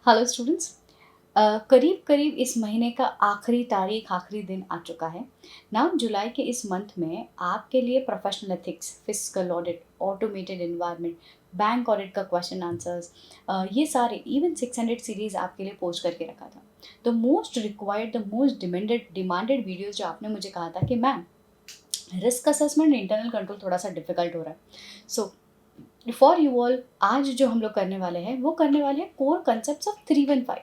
Hello students. करीब करीब इस महीने का आखिरी दिन आ चुका है। नाउ जुलाई के इस मंथ में आपके लिए professional ethics, physical audit, automated environment, bank audit का क्वेश्चन आंसर्स, ये सारे इवन 600 सीरीज आपके लिए पोस्ट करके रखा था। The most required, the most demanded videos जो आपने मुझे कहा था कि ma'am risk assessment, internal control थोड़ा सा डिफिकल्ट हो रहा है। सो फॉर यू ऑल आज जो हम लोग करने वाले हैं वो करने वाले हैं core concepts of 315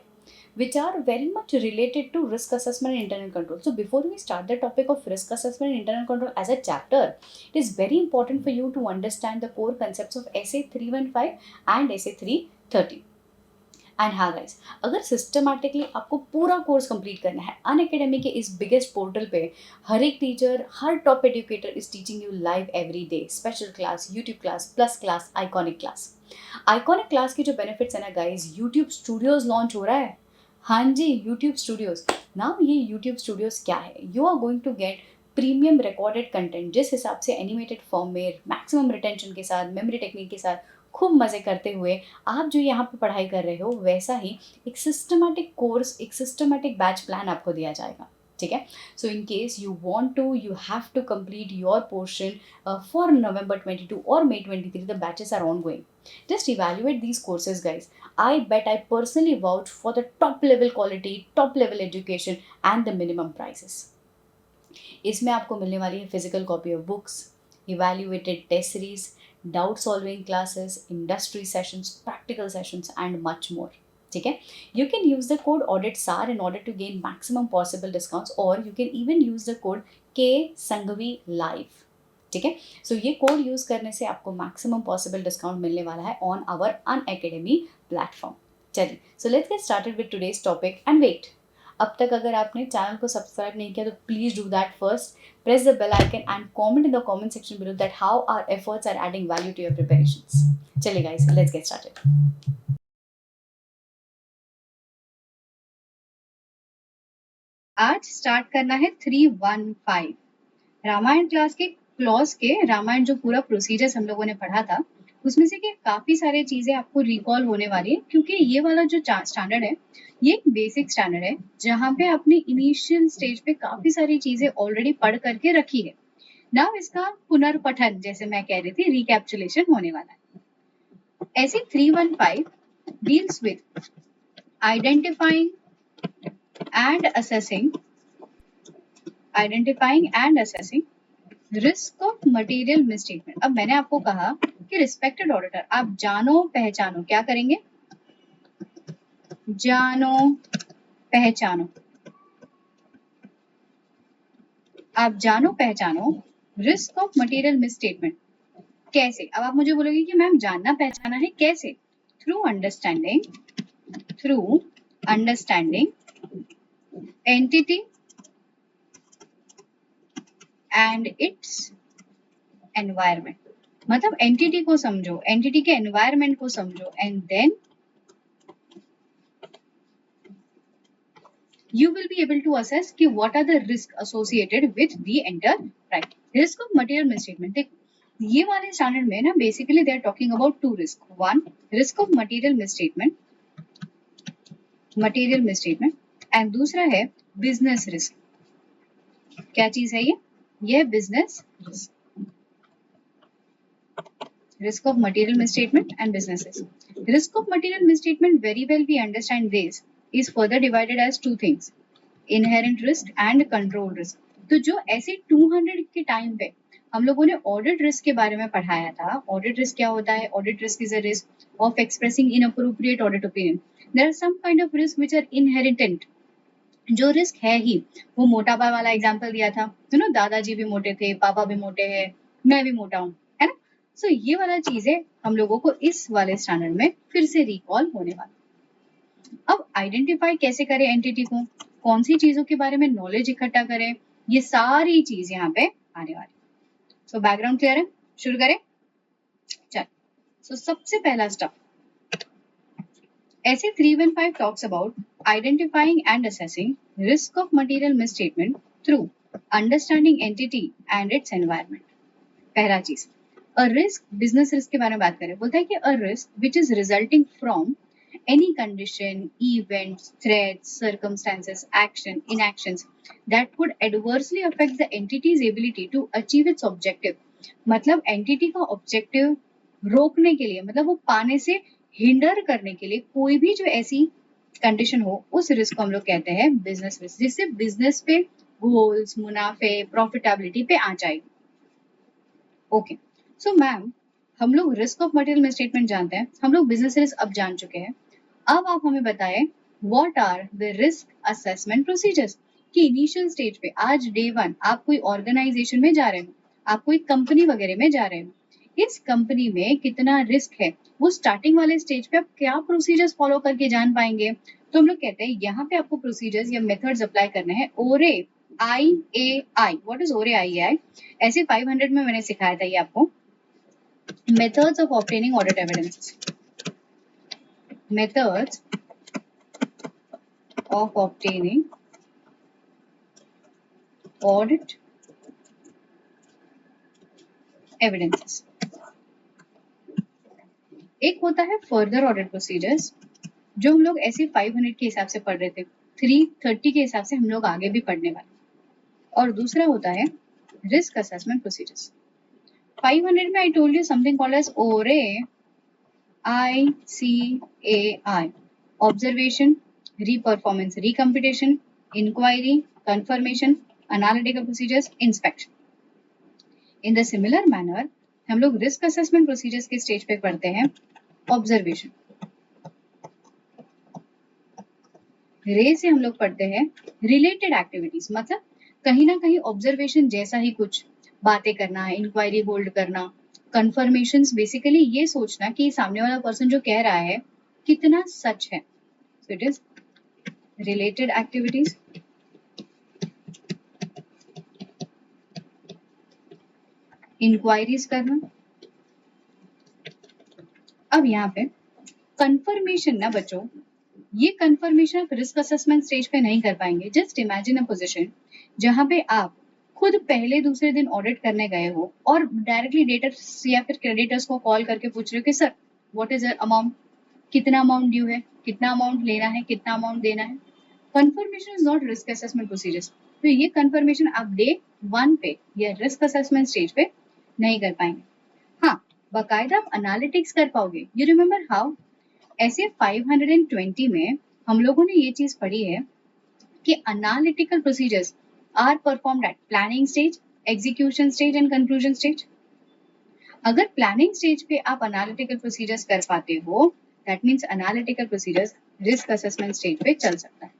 which are very much related to risk assessment and internal control. So before we start the topic of risk assessment and internal control as a chapter, it is very important for you to understand the core concepts of SA 315 and SA 330. And हाँ guys, अगर systematically आपको पूरा course complete करना है Unacademy के इस biggest portal पे, हर एक teacher, her top educator is teaching you live every day, special class, YouTube class, plus class, iconic class. Iconic class की जो बेनिफिट्स है ना गाइस, यूट्यूब स्टूडियोज लॉन्च हो रहा है। हाँ जी, यूट्यूब स्टूडियोज। नाउ ये यूट्यूब स्टूडियोज क्या है? You are going to get premium recorded content, जिस हिसाब से एनिमेटेड फॉर्म में मैक्सिमम रिटेंशन के साथ, मेमोरी टेक्निक के साथ खूब मज़े करते हुए आप जो यहाँ पे पढ़ाई कर रहे हो, वैसा ही एक सिस्टमैटिक कोर्स, एक सिस्टमैटिक बैच प्लान आपको दिया जाएगा। ठीक है। So in case you want to, you have to complete your portion for November 22 or May 23, the batches are ongoing. Just evaluate these courses guys. I bet, I personally vouch for the top level quality, top level education and the minimum prices. इसमें आपको मिलने वाली है physical copy of books, evaluated test series, doubt solving classes, industry sessions, practical sessions and much more. ठीक है। You can use the code audit सार in order to gain maximum possible discounts, और you can even use the code K Sanghvi live. ठीक है। सो ये code use करने से आपको मैक्सिमम पॉसिबल डिस्काउंट मिलने वाला है ऑन आवर अनअकैडमी प्लेटफॉर्म। चलिए, so let's get started with today's topic. And wait, अब तक अगर आपने चैनल को सब्सक्राइब नहीं किया तो please do that first, press the bell icon and comment in the comment section below that how our efforts are adding value to your preparations. चलिए guys, let's get started. आज start करना है 315 Ramayan class के clause के। रामायण जो पूरा procedures हम लोगों ने पढ़ा था, उसमें से कि काफी सारी चीजें आपको रिकॉल होने वाली है, क्योंकि ये वाला जो स्टैंडर्ड है ये एक बेसिक स्टैंडर्ड है, जहाँ पे आपने इनिशियल स्टेज पे काफी सारी चीजें ऑलरेडी पढ़ करके रखी है। नाउ इसका पुनर्पठन, जैसे मैं कह रही थी, रिकैप्चुलेशन होने वाला है। ऐसे 315 deals with identifying and assessing risk of material misstatement. अब मैंने आपको कहा कि रिस्पेक्टेड ऑडिटर, आप जानो पहचानो, क्या करेंगे? जानो पहचानो, आप जानो पहचानो रिस्क ऑफ मटेरियल मिसस्टेटमेंट। कैसे? अब आप मुझे बोलोगे कि मैम जानना पहचाना है कैसे? Through understanding entity and its environment. मतलब एंटिटी को समझो, एंटिटी के एनवायरमेंट को समझो, and then you will be able to assess कि what are the risk associated with the enterprise. Risk of material misstatement, देखो ये वाले स्टैंडर्ड में ना basically they are talking about two risk. One, risk of material misstatement, and दूसरा है business risk. क्या चीज है ये business risk. Risk of material misstatement and business risk. Risk of material misstatement, very well we understand this, is further divided as two things: inherent risk and control risk. तो जो ऐसे 200 के time पे हम लोगों ने ऑडिट रिस्क के बारे में पढ़ाया था। ऑडिट रिस्क क्या होता है? Audit risk is a risk of expressing inappropriate audit opinion. There are some kind of risk which are inherent. जो रिस्क है ही, वो मोटापा वाला एग्जांपल दिया था, दादाजी भी मोटे थे, पापा भी मोटे हैं, मैं भी मोटा हूँ, है ना? सो ये वाला चीजें हम लोगों को इस वाले स्टैंडर्ड में फिर से रिकॉल होने वाला। अब आइडेंटिफाई कैसे करें एंटिटी को, कौन सी चीजों के बारे में नॉलेज इकट्ठा करें, ये सारी चीज यहाँ पे आने वाली। सो बैकग्राउंड क्लियर है? शुरू करें? चल, सो सबसे पहला स्टेप, ऐसे 315 talks about identifying and assessing risk of material misstatement through understanding entity and its environment. पहला चीज, a risk, business risk के बारे में बात करें, बोलता है कि a risk which is resulting from Any condition, events, threats, circumstances, action, inactions that could adversely affect the entity's ability to achieve its objective. मतलब एंटिटी का ऑब्जेक्टिव रोकने के लिए, मतलब वो पाने से हिंडर करने के लिए कोई भी जो ऐसी कंडीशन हो, उस रिस्क को हम लोग कहते हैं बिजनेस रिस्क, जिससे बिजनेस पे गोल्स, मुनाफे, प्रॉफिटेबिलिटी पे आ जाएगी. ओके, सो मैम, हम लोग रिस्क ऑफ मटेरियल मिसस्टेटमेंट जानते हैं, हम लोग बिजनेस रिस्क अब जान चुके हैं. अब आप हमें बताएं what are the risk assessment procedures. कि इनिशियल स्टेज पे, आज डे 1 आप कोई ऑर्गेनाइजेशन में जा रहे हो, आप कोई कंपनी वगैरह में जा रहे हो, इस कंपनी में कितना रिस्क है, वो स्टार्टिंग वाले स्टेज पे आप क्या प्रोसीजर्स फॉलो करके जान पाएंगे. तो हम लोग कहते हैं यहाँ पे आपको प्रोसीजर्स या मेथड्स अप्लाई करने हैं. ओरे IAI, व्हाट इज ओरे IAI? ऐसे 500 में मैंने सिखाया था ये आपको. Methods of obtaining audit evidence. Methods of obtaining audit evidences. एक होता है फर्दर ऑडिट प्रोसीजर्स, जो हम लोग ऐसे 500 के हिसाब से पढ़ रहे थे, 330 के हिसाब से हम लोग आगे भी पढ़ने वाले. और दूसरा होता है रिस्क असेसमेंट प्रोसीजर्स. 500 में I told you something called as ओरे ICAI. Observation, re-performance, recomputation, inquiry, confirmation, analytical procedures, inspection. In the similar manner, हम लोग risk assessment procedures के स्टेज पे पढ़ते हैं ऑब्जर्वेशन. रे से हम लोग पढ़ते हैं रिलेटेड एक्टिविटीज, मतलब कहीं ना कहीं ऑब्जर्वेशन जैसा ही कुछ बातें करना है, इंक्वायरी होल्ड करना, कंफर्मेशन, बेसिकली ये सोचना कि सामने वाला पर्सन जो कह रहा है कितना सच है. So it is related activities. Inquiries करना. अब यहाँ पे कंफर्मेशन ना बच्चों, ये कंफर्मेशन आप रिस्क असेसमेंट स्टेज पे नहीं कर पाएंगे. जस्ट इमेजिन अ पोजीशन जहाँ पे आप खुद पहले दूसरे दिन ऑडिट करने गए हो और डायरेक्टली डेटर्स या फिर क्रेडिटर्स को कॉल करके पूछ रहे हो कि सर व्हाट इज अमाउंट, कितना अमाउंट ड्यू है, कितना अमाउंट लेना है, कितना अमाउंट देना है. Confirmation is not risk assessment procedures. तो ये कंफर्मेशन आप डे 1 पे या रिस्क असेसमेंट स्टेज पे नहीं कर पाएंगे. हाँ, बाकायदा आप एनालिटिक्स कर पाओगे. You remember how? ऐसे 520 में हम लोगों ने ये चीज पढ़ी है कि analytical procedures are performed at planning stage, execution stage and conclusion stage. अगर प्लानिंग स्टेज पे आप एनालिटिकल प्रोसीजर्स कर पाते हो, that means analytical procedures risk assessment stage पे चल सकता है.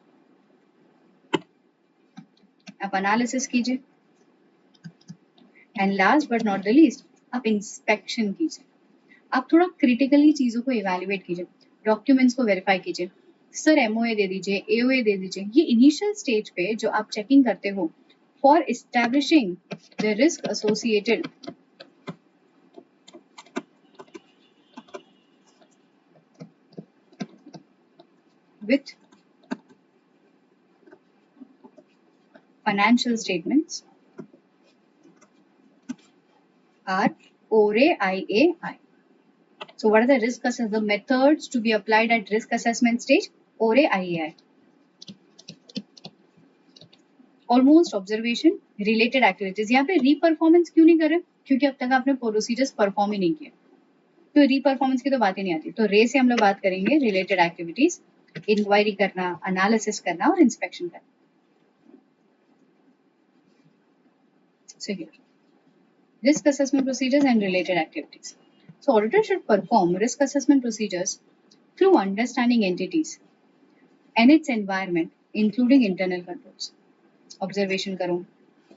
आप एनालिसिस कीजिए and last but not the least आप इंस्पेक्शन कीजिए. आप थोड़ा क्रिटिकली चीजों को इवेल्युएट कीजिए, डॉक्यूमेंट्स को वेरीफाई कीजिए. सर MOA दे दीजिए, AOA दे दीजिए. ये इनिशियल स्टेज पे जो आप चेकिंग करते हो for establishing the risk associated with financial statements are ORE IAI. So what are the risk assessment, the methods to be applied at risk assessment stage? ORE IAI. Almost observation, related activities. यहाँ पे reperformance क्यों नहीं कर रहे? क्योंकि अब तक आपने प्रोसीजर्स परफॉर्म ही नहीं किए, तो रीपरफॉर्मेंस की तो बात ही नहीं आती. तो रे से हम लोग बात करेंगे रिलेटेड एक्टिविटीज, इंक्वायरी करना, एनालिसिस करना और इंस्पेक्शन करना. So here, risk assessment procedures and related activities. So auditor should perform risk assessment procedures through understanding entities and its environment, including internal controls. Observation करो.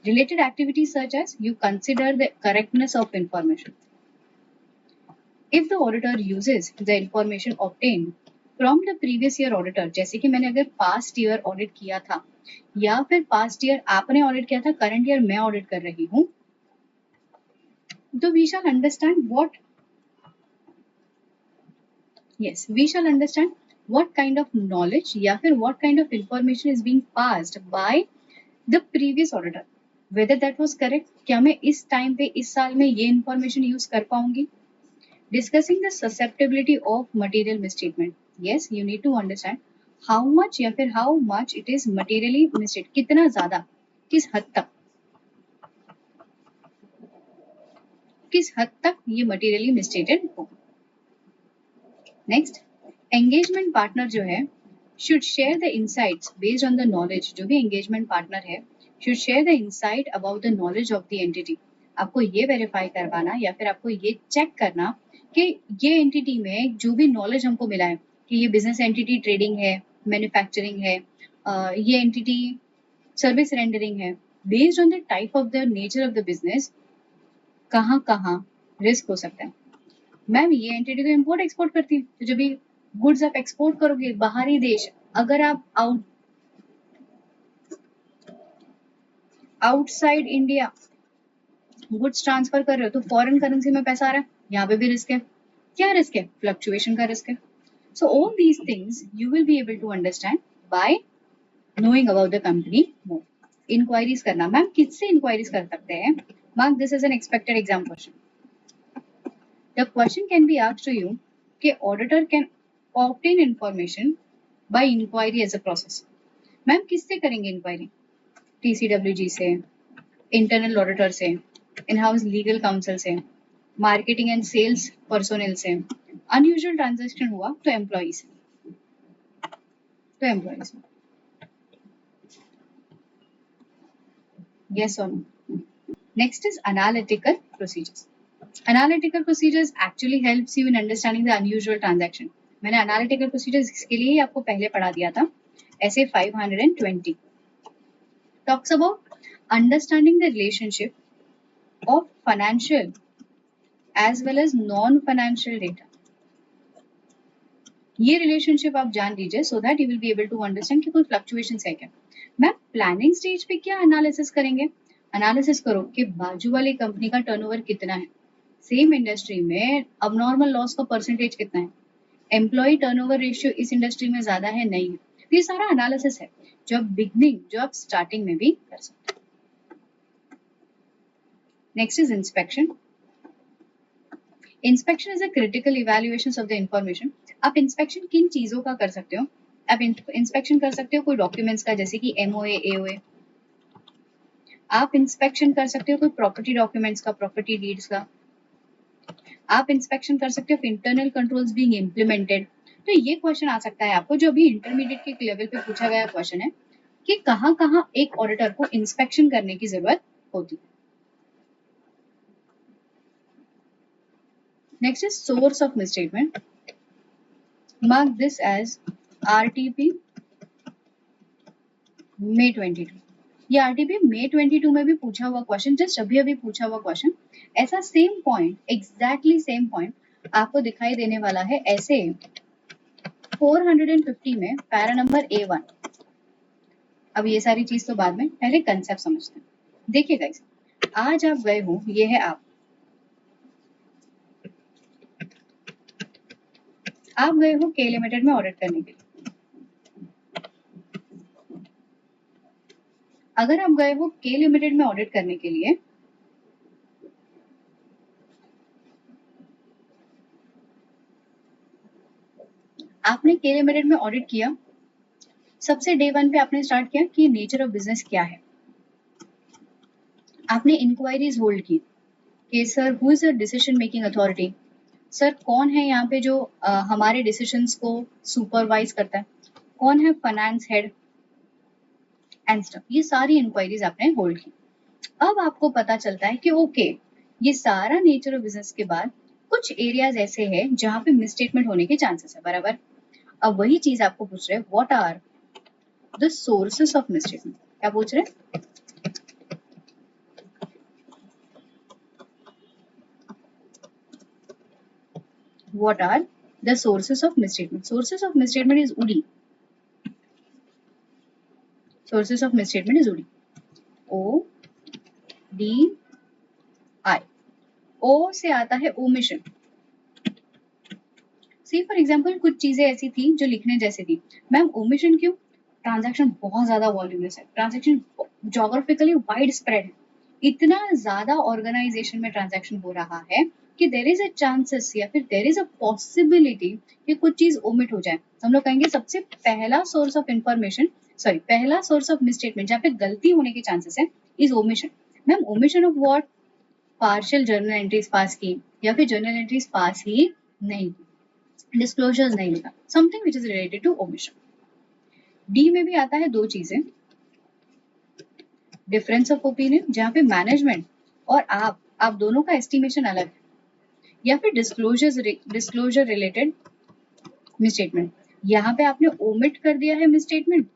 Related activities such as you consider the correctness of information. If the auditor uses the information obtained from the previous year auditor, जैसे कि मैंने अगर past year audit किया था या फिर past year आपने audit किया था, current year मैं audit कर रही हूँ, तो we shall understand what kind of knowledge या फिर what kind of information is being passed by the previous auditor, whether that was correct. क्या मैं इस टाइम पे इस साल में ये information यूज कर पाऊंगी. Discussing the susceptibility of material misstatement. Yes, you need to understand how much या फिर how much it is materially misstated, कितना ज्यादा, किस हद तक, किस हद तक ये मटेरियली मिस्टेटेड हो। नेक्स्ट, एंगेजमेंट पार्टनर जो है should share the insights based on the knowledge, जो भी एंगेजमेंट पार्टनर है should share the insight about the knowledge of the entity. आपको ये वेरीफाई करवाना या फिर आपको ये चेक करना कि ये एंटिटी में जो भी नॉलेज हमको मिला है कि ये बिजनेस एंटिटी ट्रेडिंग है, मैन्युफैक्चरिंग है, ये एंटिटी सर्विस रेंडरिंग है, based on the type of the nature of the business कहाँ कहाँ रिस्क हो सकता है। मैम ये एंटिटी तो इम्पोर्ट एक्सपोर्ट करती है, तो जब भी गुड्स आप एक्सपोर्ट करोगे बाहरी देश, अगर आप आउटसाइड इंडिया गुड्स ट्रांसफर कर रहे हो तो फॉरेन करेंसी में पैसा आ रहा है, यहाँ पे भी रिस्क है। क्या रिस्क है? फ्लक्चुएशन का रिस्क है। So all these things you will be able to understand by knowing about the company more. Inquiries करना, मैम किससे इंक्वायरीज कर सकते हैं? Mark this is an expected exam question. The question can be asked to you कि auditor can obtain information by inquiry as a process. Ma'am किससे करेंगे inquiry? TCWG से, internal auditor से, इन हाउस लीगल काउंसिल से, marketing and sales personnel से, unusual transaction हुआ तो employ से, yes or no? Next is analytical procedures. Analytical procedures actually helps you in understanding the unusual transaction. मैंने analytical procedures इसके लिए ही आपको पहले पढ़ा दिया था। ऐसे 520 talks about understanding the relationship of financial as well as non-financial data. ये रिलेशनशिप आप जान लीजिए so that you will be able to understand कि कोई फ्लक्चुएशन है क्या। मैम प्लानिंग स्टेज पे क्या एनालिसिस करेंगे? एनालिसिस करो कि बाजू वाली कंपनी का टर्नओवर कितना है, सेम इंडस्ट्री में अबनॉर्मल लॉस का परसेंटेज कितना है, एम्प्लॉय टर्नओवर रेशियो इस इंडस्ट्री में ज्यादा है नहीं है, तो ये सारा एनालिसिस है जो आप स्टार्टिंग में भी कर सकते हैं। Next is inspection. Inspection is a critical evaluation of the information. आप इंस्पेक्शन किन चीजों का कर सकते हो? आप इंस्पेक्शन कर सकते हो कोई डॉक्यूमेंट्स का, जैसे कि MOA, AOA। आप इंस्पेक्शन कर सकते हो कोई प्रॉपर्टी डॉक्यूमेंट्स का, प्रॉपर्टी डीड्स का। आप इंस्पेक्शन कर सकते हो इंटरनल कंट्रोल्स बीइंग इम्प्लीमेंटेड। तो ये क्वेश्चन आ सकता है आपको, जो अभी इंटरमीडिएट के लेवल पे पूछा गया क्वेश्चन है कि कहाँ कहाँ एक ऑडिटर को इंस्पेक्शन करने की जरूरत होती है। Next is source of misstatement. Mark this as RTP May 22। ये RTP May 22 में भी पूछा हुआ क्वेश्चन, जस्ट अभी अभी पूछा हुआ क्वेश्चन। ऐसा same point, exactly same point आपको दिखाई देने वाला है ऐसे 450 में पैरा नंबर A1। अब ये सारी चीज तो बाद में, पहले कंसेप्ट समझते हैं। देखिए गाइस, आज आप गए हो, ये है आप गए हो के लिमिटेड में ऑडिट करने के लिए। अगर आप गए हो के लिमिटेड में ऑडिट करने के लिए, आपने के लिमिटेड में ऑडिट किया, सबसे डे वन पे आपने स्टार्ट किया कि नेचर ऑफ बिजनेस क्या है। आपने इंक्वायरीज होल्ड की कि sir who is the decision making authority, sir कौन है यहाँ पे जो हमारे डिसीजंस को सुपरवाइज करता है, कौन है फाइनेंस हेड एंड स्टफ। ये सारी इंक्वायरीज आपने होल्ड की। अब आपको पता चलता है कि ओके, ये सारा नेचर ऑफ बिजनेस के बाद कुछ एरियाज ऐसे हैं जहाँ पे मिसस्टेटमेंट होने के चांसेस है, बराबर। अब वही चीज आपको पूछ रहे हैं, what are the sources of misstatement. क्या पूछ रहे हैं? What are the sources of misstatement? Sources of misstatement is UDI. Sources of misstatement is UDI. ODI. O से आता है omission. See for example, कुछ चीजें ऐसी थी जो लिखने जैसी थी। मैम omission क्यों? ट्रांजैक्शन बहुत ज्यादा वॉल्यूमस है, ट्रांजैक्शन जोग्राफिकली वाइड स्प्रेड है, इतना ज्यादा ऑर्गेनाइजेशन में ट्रांजैक्शन हो रहा है कि देर इज अ चांसेस या फिर देर इज अ पॉसिबिलिटी कि कुछ चीज ओमिट हो जाए, हम लोग कहेंगे सबसे पहला सोर्स ऑफ इंफॉर्मेशन, सॉरी पहला सोर्स ऑफ मिसस्टेटमेंट जहाँ पे गलती होने के चांसेस है is omission. Ma'am omission of what? Partial journal entries pass की या फिर जर्नल एंट्रीज पास ही नहीं की, डिस्क्लोजर्स नहीं लिखा, something which is related to omission. D में भी आता है दो चीजें, डिफरेंस ऑफ ओपिनियन जहाँ पे मैनेजमेंट और आप दोनों का एस्टिमेशन अलग है, या फिर डिस्क्लोजर रिलेटेड मिसस्टेटमेंट, यहाँ पे आपने ओमिट कर दिया है मिसस्टेटमेंट,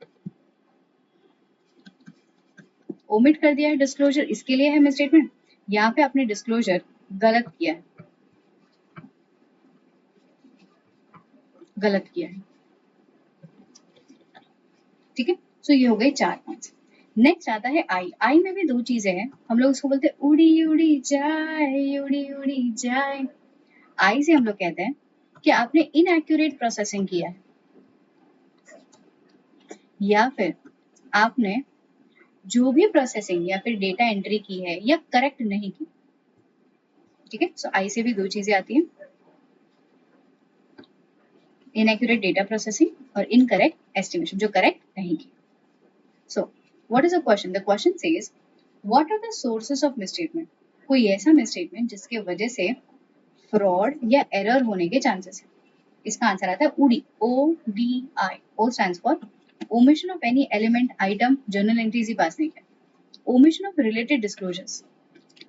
ओमिट कर दिया है डिस्क्लोजर, इसके लिए है मिसस्टेटमेंट, यहाँ पे आपने डिस्क्लोजर गलत किया है, गलत किया है, ठीक है। सो ये हो गए 4 पॉइंट्स। नेक्स्ट आता है आई। आई में भी दो चीजें हैं, हम लोग उसको बोलते हैं उड़ी उड़ी जाए, उड़ी उड़ी जाए। आई से हम लोग कहते हैं कि आपने इनएक्यूरेट प्रोसेसिंग किया है या फिर आपने जो भी प्रोसेसिंग या फिर डेटा एंट्री की है या करेक्ट नहीं की, ठीक है। सो आई से भी दो चीजें आती हैं, इनएक्यूरेट डेटा प्रोसेसिंग और इनकरेक्ट एस्टिमेशन, जो करेक्ट नहीं की। So what is the question? The question says what are the sources of misstatement? कोई ऐसा मिसस्टेटमेंट जिसके वजह से फ्रॉड या एरर होने के चांसेस है। इसका आंसर आता है उडी, O D I. O stands for omission of any element, item, journal entries ही पास नहीं है। Omission of related disclosures,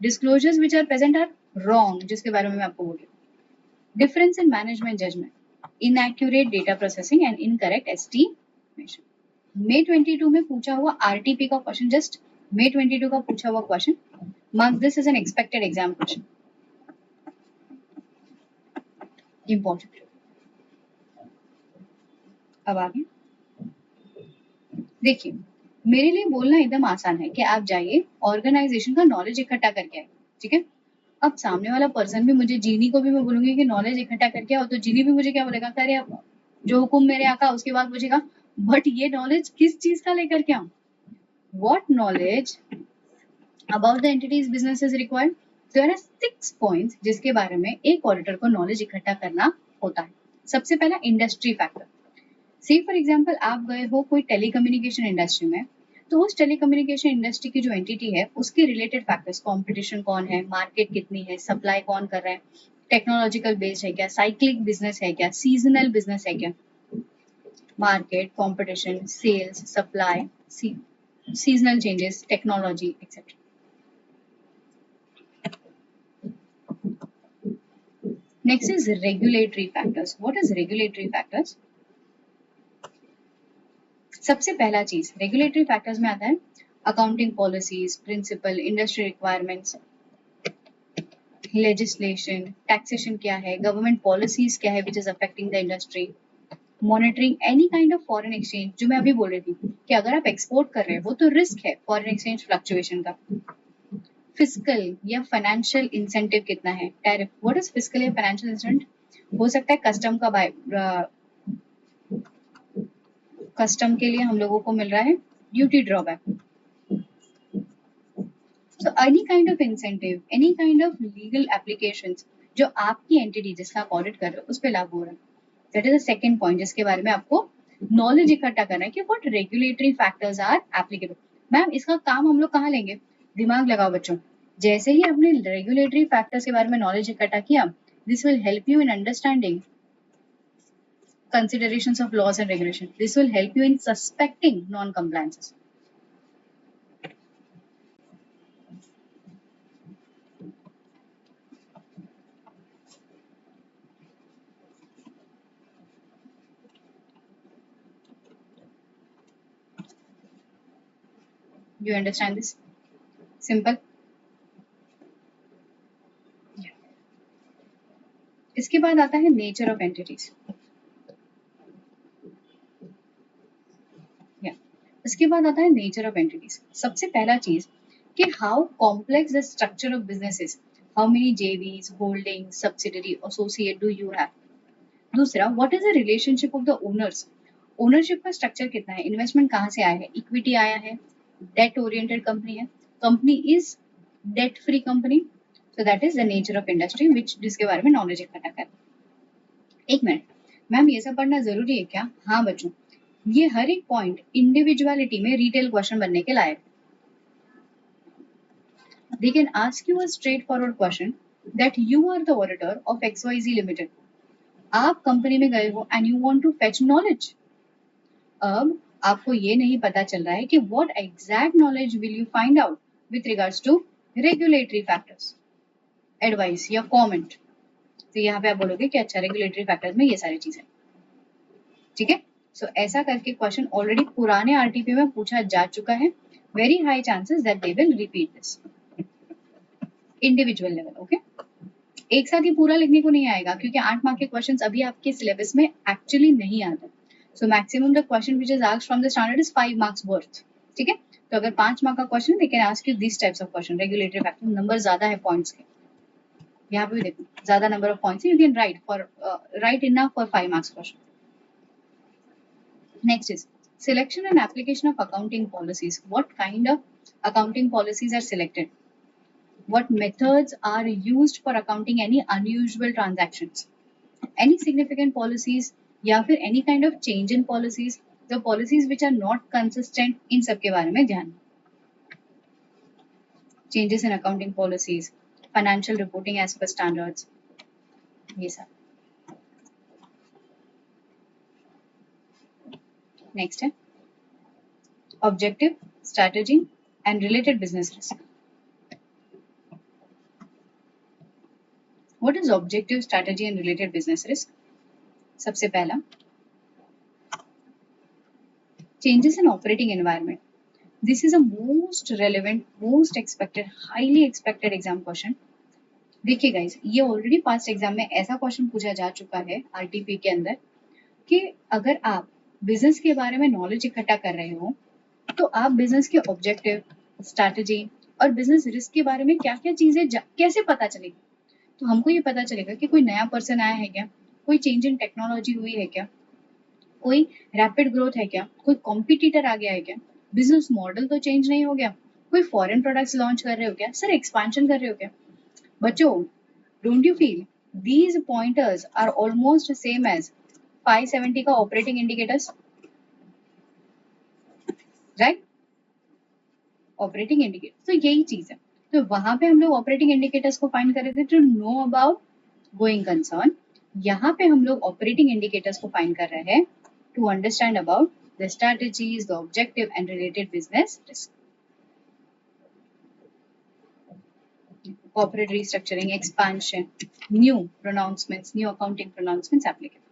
disclosures which are present or wrong, जिसके बारे में मैं आपको बोल रही हूँ। Difference in management judgment, inaccurate data processing and incorrect estimation. May 22 में पूछा हुआ आरटीपी का क्वेश्चन, जस्ट May 22 का पूछा हुआ question, mark this is an expected exam question, important. अब आगे देखिए, मेरे लिए बोलना एकदम आसान है कि आप जाइए ऑर्गेनाइजेशन का नॉलेज इकट्ठा करके आए, ठीक है। अब सामने वाला पर्सन भी, मुझे जीनी को भी मैं बोलूंगी कि नॉलेज इकट्ठा करके आओ, तो जीनी भी मुझे क्या बोलेगा, अरे अब जो हुकुम मेरे आका उसके बाद पूछेगा, बट ये नॉलेज किस चीज का लेकर के आऊं? What knowledge about the entity's business is required? There are 6 points जिसके बारे में एक ऑडिटर को नॉलेज इकट्ठा करना होता है। सबसे पहला industry factor. See for example आप गए हो कोई टेलीकम्युनिकेशन इंडस्ट्री में, तो उस टेलीकम्युनिकेशन इंडस्ट्री की जो एंटिटी है उसके रिलेटेड फैक्टर्स, कंपटीशन कौन है, मार्केट कितनी है, सप्लाई कौन कर रहा है, टेक्नोलॉजिकल बेस्ड है क्या, साइक्लिक बिजनेस है क्या, सीजनल बिजनेस है क्या, market, competition, sales, supply, seasonal changes, technology etcetera. Next is regulatory factors. What is regulatory factors? सबसे पहला चीज रेगुलेटरी फैक्टर्स में आता है accounting policies, principle, industry requirements, legislation, taxation क्या है, गवर्नमेंट पॉलिसीज क्या है which is affecting the industry, monitoring any kind of foreign exchange, जो मैं अभी बोल रही थी कि अगर आप एक्सपोर्ट कर रहे हो तो रिस्क है फॉरेन एक्सचेंज फ्लक्चुएशन का। फिजिकल या फाइनेंशियल इंसेंटिव कितना है, टैरिफ, व्हाट इज फिजिकल या फाइनेंशियल इंसेंटिव? हो सकता है कस्टम का कस्टम के लिए हम लोगों को मिल रहा है duty drawback. So any kind of incentive, any kind of legal applications जो आपकी एंटिटी जिसका आप ऑडिट कर रहे हो उस पर लागू हो रहा है, that is the second point जिसके बारे में आपको नॉलेज इकट्ठा करना है कि what regulatory factors are applicable. Ma'am इसका काम हम लोग कहाँ लेंगे? दिमाग लगाओ बच्चों, जैसे ही आपने रेगुलेटरी फैक्टर्स के बारे में नॉलेज इकट्ठा किया, this will help you in understanding considerations of laws and regulation. This will help you in suspecting non-compliances. You understand this? Simple. Yeah. इसके बाद आता है nature of entities. इसके बाद आता है नेचर ऑफ एंटिटीज। सबसे पहला चीज कि how complex the structure of business is, how many JVs, holding, subsidiary, associate do you have. दूसरा, what is the relationship of the owners, ownership का स्ट्रक्चर कितना है, इन्वेस्टमेंट कहाँ से आया है, इक्विटी आया है, डेट ओरिएंटेड कंपनी है, company is debt free company, so that is the nature of industry which जिसके बारे में नॉलेज इकट्ठा कर। एक मिनट मैम ये सब पढ़ना जरूरी है क्या? हाँ बच्चों, ये हर एक पॉइंट इंडिविजुअलिटी में रिटेल क्वेश्चन बनने के लायक। They can ask you a straightforward question that you are the auditor of XYZ Limited. आप कंपनी में गए हो and you want to fetch knowledge. अब आपको ये नहीं पता चल रहा है कि what exact knowledge will you find out with regards to regulatory factors, advice या comment. तो यहाँ पे आप बोलोगे कि अच्छा regulatory factors में ये सारी चीजें, ठीक है। सो ऐसा करके क्वेश्चन ऑलरेडी पुराने आरटीपी में पूछा जा चुका है। Very high chances that they will repeat this individual level. Okay, एक साथ ही पूरा लिखने को नहीं आएगा क्योंकि 8 मार्क के क्वेश्चंस अभी आपके सिलेबस में एक्चुअली नहीं आते। So maximum the question which is asked from the standard is 5 marks worth, ठीक है। तो अगर 5 मार्क का question they can ask you this types of question. Regulatory factor number ज्यादा है पॉइंट्स के, यहाँ पे भी देखो ज्यादा number of points you can write enough for 5 marks question. Next is selection and application of accounting policies. What kind of accounting policies are selected? What methods are used for accounting any unusual transactions? Any significant policies या फिर any kind of change in policies, the policies which are not consistent, इन सब के बारे में ध्यान। Changes in accounting policies, financial reporting as per standards, ये सब। Next है objective, strategy and related business risk. What is objective, strategy and related business risk? सबसे पहला changes in operating environment. This is a most relevant, most expected, highly expected exam question. देखिए guys, ये already past exam में ऐसा question पूछा जा चुका है आरटीपी के अंदर कि अगर आप बिजनेस के बारे में नॉलेज इकट्ठा कर रहे हो तो आप बिजनेस के ऑब्जेक्टिव, स्ट्रैटेजी और बिजनेस रिस्क के बारे में क्या क्या चीजें कैसे पता चलेगी। तो हमको ये पता चलेगा कि कोई नया पर्सन आया है क्या, कोई चेंज इन टेक्नोलॉजी हुई है क्या, कोई रैपिड ग्रोथ है क्या, कोई कॉम्पिटिटर आ गया है क्या, बिजनेस मॉडल तो चेंज नहीं हो गया, कोई फॉरेन प्रोडक्ट्स लॉन्च कर रहे हो क्या, सर एक्सपेंशन कर रहे हो क्या। बच्चों, don't you feel these pointers are almost same as 570 का operating indicators, right? Operating indicator तो यही चीज है। तो वहां पे हम लोग ऑपरेटिंग इंडिकेटर्स को फाइंड कर रहे थे to know about going concern. यहाँ पे हम लोग ऑपरेटिंग इंडिकेटर्स को फाइंड कर रहे हैं to understand about the strategies, the objective and related business risk. Corporate restructuring, expansion, new pronouncements, new accounting pronouncements applicable.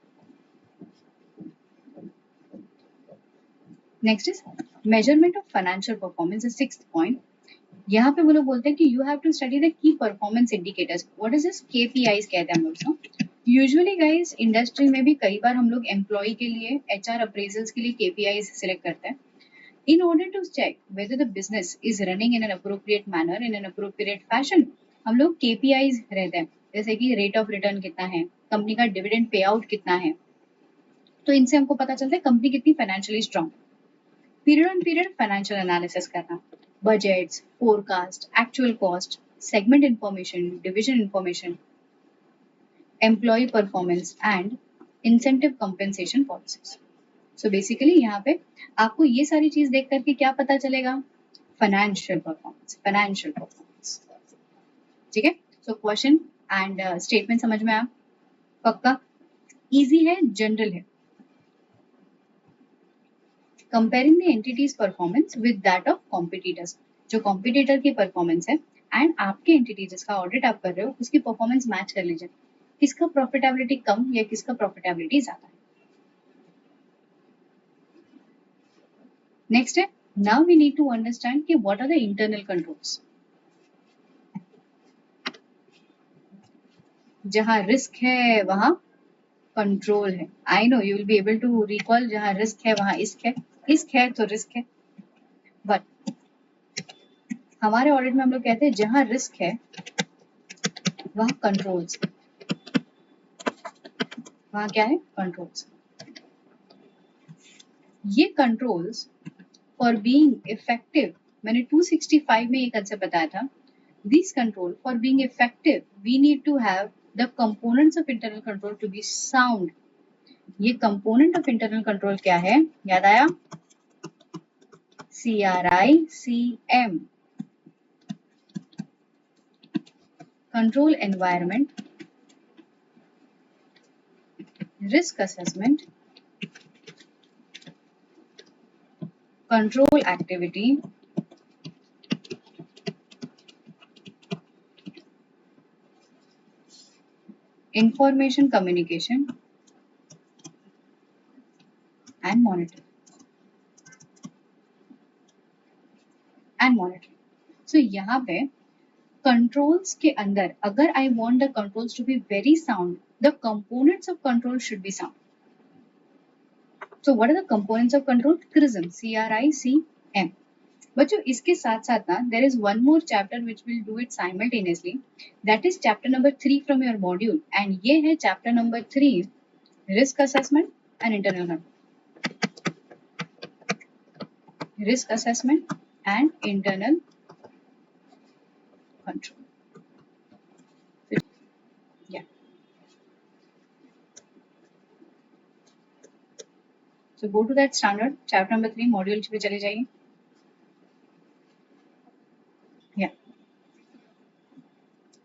Next is measurement of financial performance, the 6th point. यहाँ पे वो लोग बोलते हैं कि you have to study the key performance indicators. What is this? KPIs कहते हैं हम लोग। Usually guys, इंडस्ट्री में भी कई बार हम लोग एम्प्लॉय के लिए HR अप्रेजल्स के लिए KPIs सिलेक्ट करते हैं in order to check whether the business is running in an appropriate manner, in an appropriate fashion. हम लोग KPIs रहते हैं, जैसे कि रेट ऑफ रिटर्न कितना है, कंपनी का डिविडेंड पे आउट कितना है, तो इनसे हमको पता चलता है कंपनी कितनी financially strong. Period on period financial analysis करना, budgets, forecast, actual cost, segment information, division information, employ performance and incentive compensation policies. So basically यहाँ पे आपको ये सारी चीज देख करके क्या पता चलेगा? फाइनेंशियल परफॉर्मेंस, फाइनेंशियल परफॉर्मेंस, ठीक है। सो क्वेश्चन एंड स्टेटमेंट समझ में आया? पक्का? इजी है, जनरल है। Comparing the entities performance with that of competitors, जो कॉम्पिटिटर की परफॉर्मेंस है एंड आपके एंटिटी जिसका ऑडिट आप कर रहे हो उसकी परफॉर्मेंस मैच कर लीजिए, किसका प्रॉफिटेबिलिटी कम या किसका प्रॉफिटेबिलिटी ज्यादा है। नेक्स्ट है, now we need to understand कि what are the internal controls. जहां रिस्क है वहां कंट्रोल है। I know you will be able to recall, जहां रिस्क है वहां इश्क है, इश्क है तो रिस्क है। बट हमारे ऑडिट में हम लोग कहते हैं जहां रिस्क है वहां कंट्रोल्स, वहां क्या है? कंट्रोल्स। ये कंट्रोल्स फॉर बीइंग इफेक्टिव, मैंने 265 में ये कंसेप्ट बताया था, These control, for being effective, we need to have the components of internal control to be sound. ये component of internal control क्या है? याद आया? CRICM. Control environment, risk assessment, control activity, information communication, and monitoring. So यहाँ पे controls के अंदर अगर I want the controls to be very sound, the components of control should be sound. So what are the components of control? CRISM, CRICM. बच्चों इसके साथ साथ ना there is one more chapter which will do it simultaneously. That is chapter number 3 from your module, and ये है chapter number 3, risk assessment and internal control. Risk assessment and internal control. Yeah. So go to that standard chapter number 3 module पे चले जाइए. Yeah.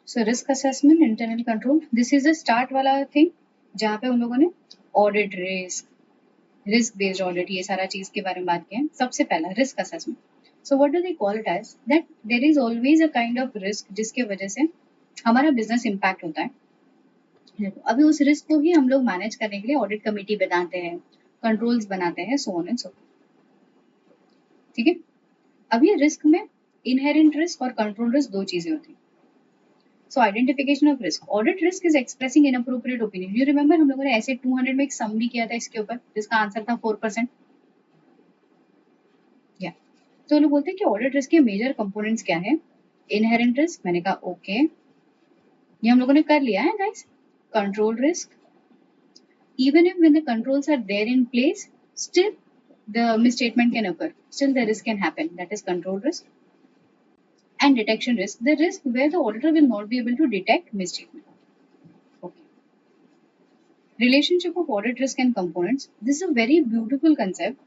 So risk assessment, internal control. This is the start वाला thing जहाँ पे उन लोगों ने audit risk based audit ये सारा चीज के बारे में बात किया है. सबसे पहला risk assessment. So what do they call it as? That there is always a kind of risk जिसके वजह से हमारा business impact होता है. अभी उस रिस्क को ही हम लोग मैनेज करने के लिए ऑडिट कमेटी बनाते हैं, कंट्रोल्स बनाते हैं, सो ऑन एंड सो. ठीक है. अब ये रिस्क में इनहेरेंट रिस्क और कंट्रोल रिस्क दो चीजें होती हैं. So identification of risk. Audit risk is expressing inappropriate opinion. You remember हम लोगों ने ऐसे 200 में एक सम भी किया था इसके ऊपर जिसका आंसर था 4%. या तो लोग बोलते हैं कि ऑडिट रिस्क के मेजर कंपोनेंट्स क्या है. इनहेरेंट रिस्क, मैंने कहा ओके, ये हम लोगों ने कर लिया है guys. Control risk, even if when the controls are there in place, still the misstatement can occur, still the risk can happen. That is control risk. And detection risk, the risk where the auditor will not be able to detect misstatement. Okay. Relationship of audit risk and components. This is a very beautiful concept.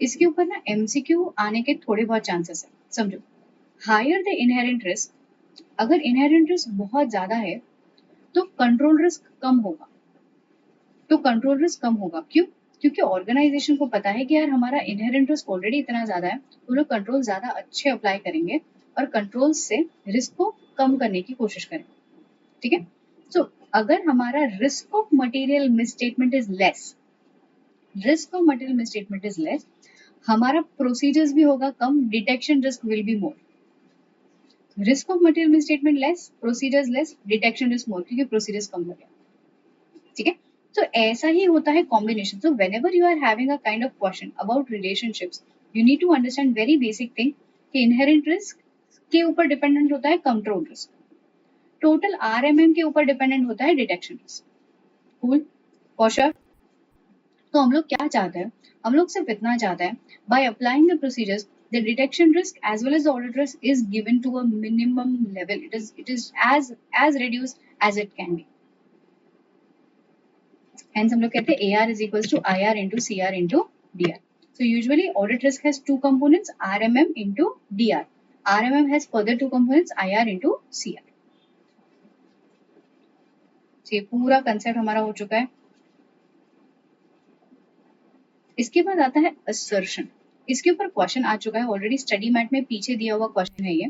इसके ऊपर ना MCQ आने के थोड़े बहुत chances है. समझो, higher the inherent risk, अगर inherent risk बहुत ज्यादा है तो control risk कम होगा. तो कंट्रोल रिस्क कम होगा. क्यों? क्योंकि ऑर्गेनाइजेशन को पता है कि यार हमारा इनहेरेंट रिस्क ऑलरेडी इतना ज्यादा है, तो लोग कंट्रोल ज्यादा अच्छे अप्लाई करेंगे और कंट्रोल से रिस्क को कम करने की कोशिश करेंगे. ठीक है. सो अगर हमारा risk of material misstatement is less, हमारा प्रोसीजर्स भी होगा कम, detection risk will be more. Risk of material misstatement less, procedures less, detection risk more, क्योंकि प्रोसीजर्स कम हो गया. ठीक है. तो ऐसा ही होता है combination. So whenever you are having a kind of question about relationships, you need to understand very basic thing कि इनहेरेंट रिस्क के ऊपर डिपेंडेंट होता है कंट्रोल रिस्क, टोटल RMM के ऊपर डिपेंडेंट होता है डिटेक्शन रिस्क. कूल, कौशल. तो हम लोग क्या चाहते हैं? हम लोग सिर्फ इतना चाहते हैं, by applying the procedures, the detection risk as well as the audit risk is given to a minimum level. It is as reduced as it can be. Hence हम लोग कहते हैं AR is equals to IR into CR into DR. So usually audit risk has two components, RMM into DR. RMM has further two components, IR into CR. ये पूरा concept हमारा हो चुका है. इसके बाद आता है assertion. इसके ऊपर क्वेश्चन आ चुका है ऑलरेडी, स्टडी मैट में पीछे दिया हुआ क्वेश्चन है ये.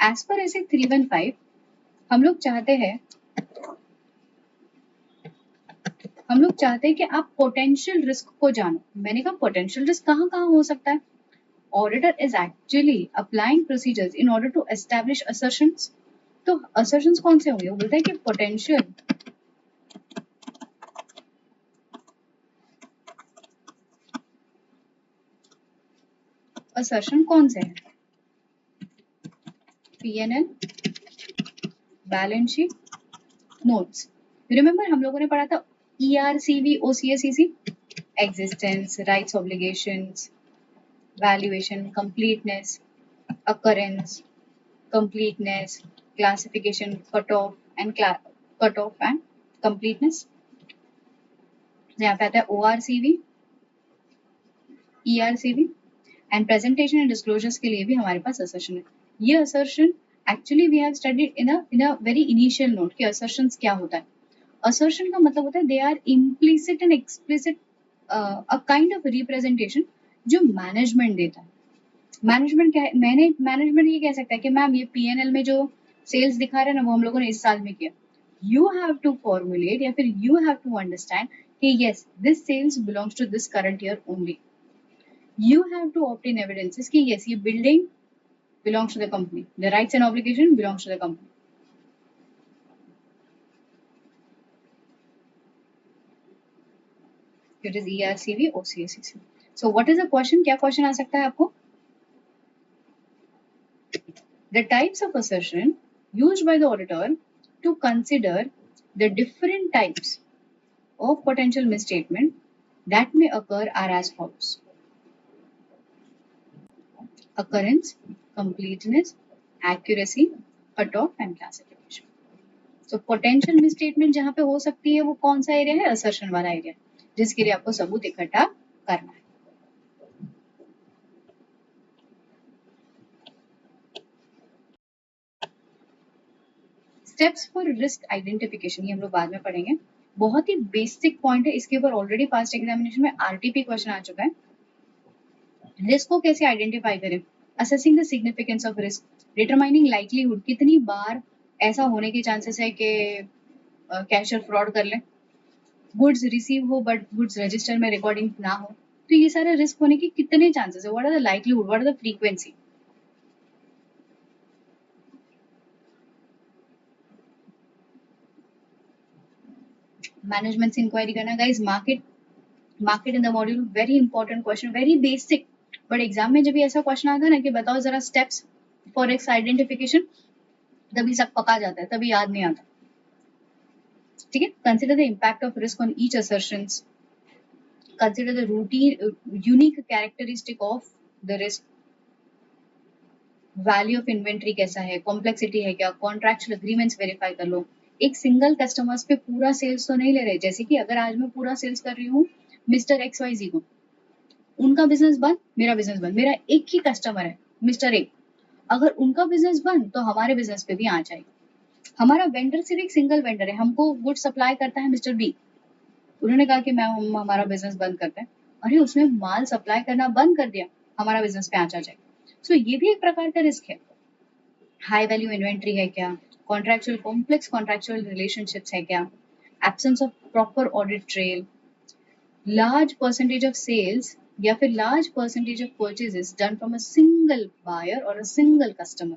एज पर ऐसे 315 हम लोग चाहते हैं कि आप पोटेंशियल रिस्क को जानो. मैंने कहा पोटेंशियल रिस्क कहाँ कहाँ हो सकता है. Auditor is actually applying procedures in order to establish assertions. तो असर्शंस कौन से होंगे? वो बोलता है कि पोटेंशियल असर्शन कौन से है? PNL, balance sheet, notes. Remember हम लोगों ने पढ़ा था ERCV, OCSEC, existence, rights, obligations, valuation, completeness, occurrence. completeness, classification, cutoff and completeness. यहाँ पे आता है ORCV, ERCV and presentation and disclosures के लिए भी हमारे पास असर्शन है. ये assertion actually we have studied in a very initial note कि असर्शंस क्या होता है. असर्शन का मतलब होता है they are implicit and explicit a kind of representation जो मैनेजमेंट देता है. मैनेजमेंट क्या है? मैनेजमेंट ये कह सकता है कि मैम ये पीएनएल में जो सेल्स दिखा रहे हैं ना वो हम लोगों ने इस साल में किया. यू हैव टू फॉर्मुलेट या फिर यू हैव टू अंडरस्टैंड कि yes this sales belongs to this current year only. You have to obtain evidences कि yes ये building belongs to the company, the rights and obligation belongs to the company. It is ERCV, OCACC. So what is the question? क्या question आ सकता है आपको? The types of assertion used by the auditor to consider the different types of potential misstatement that may occur are as follows: occurrence, completeness, accuracy, cutoff and classification. So potential misstatement जहाँ पे हो सकती है वो कौन सा area है? Assertion वाला एरिया, जिसके लिए आपको सबूत इकट्ठा करना है. स्टेप्स फॉर रिस्क आइडेंटिफिकेशन ये हम लोग बाद में पढ़ेंगे. बहुत ही बेसिक पॉइंट है, इसके ऊपर ऑलरेडी पास्ट एग्जामिनेशन में आरटीपी क्वेश्चन आ चुका है. रिस्क को कैसे आइडेंटिफाई करें? Assessing the significance of risk, determining likelihood, कितनी बार ऐसा होने के चांसेस है कि कैशियर फ्रॉड कर ले, गुड्स रिसीव हो बट गुड्स रजिस्टर में रिकॉर्डिंग ना हो. तो ये सारे रिस्क होने के कितने चांसेस है? What are the likelihood, what are the frequency? Management से इंक्वायरी करना. Guys mark it in the module very important question, very basic, but exam में जब भी ऐसा क्वेश्चन आता है ना कि बताओ जरा स्टेप्स फॉर रिस्क आइडेंटिफिकेशन, तभी सब पका जाता है, तभी याद नहीं आता. ठीक है. Consider the impact of risk on each assertions, consider the routine unique characteristic of the risk, value of inventory कैसा है, कॉम्प्लेक्सिटी है क्या, कॉन्ट्रैक्चुअल एग्रीमेंट्स वेरीफाई कर लो. एक सिंगल कस्टमर्स पे पूरा सेल्स तो नहीं ले रहे. जैसे कि अगर आज मैं पूरा सेल्स कर रही हूँ मिस्टर XYZ को, उनका बिजनेस बंद, मेरा बिजनेस बंद, मेरा एक ही कस्टमर है मिस्टर ए, अगर उनका बिजनेस बंद तो हमारे बिजनेस पे भी आ जाएगा. हमारा वेंडर सिर्फ एक सिंगल वेंडर है, हमको गुड सप्लाई करता है मिस्टर बी, उन्होंने कहा कि मैम हम हमारा बिजनेस बंद करते हैं, अरे उसने माल सप्लाई करना बंद कर दिया, हमारा बिजनेस पे आ जाएगा. सो ये भी एक प्रकार का रिस्क है. हाई वैल्यू इन्वेंट्री है क्या, कॉन्ट्रैक्चुअल कॉम्प्लेक्स कॉन्ट्रैक्चुअल रिलेशनशिप्स है क्या, absence of proper audit trail, large percentage of sales या फिर large percentage of purchases done from a single buyer और a single customer.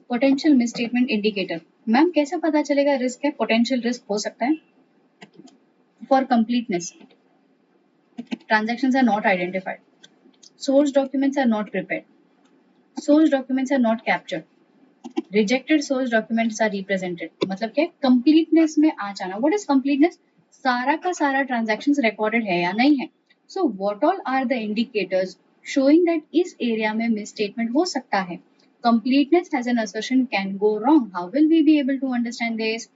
Potential misstatement indicator, ma'am कैसे पता चलेगा रिस्क है? पोटेंशियल रिस्क हो सकता है. For completeness, transactions are not identified, source documents are not prepared, source documents are not captured, rejected source documents are represented. मतलब क्या? completeness में आ जाना. what is completeness? सारा का सारा transactions recorded है या नहीं है. so what all are the indicators showing that इस area में misstatement हो सकता है? completeness as an assertion can go wrong. how will we be able to understand this?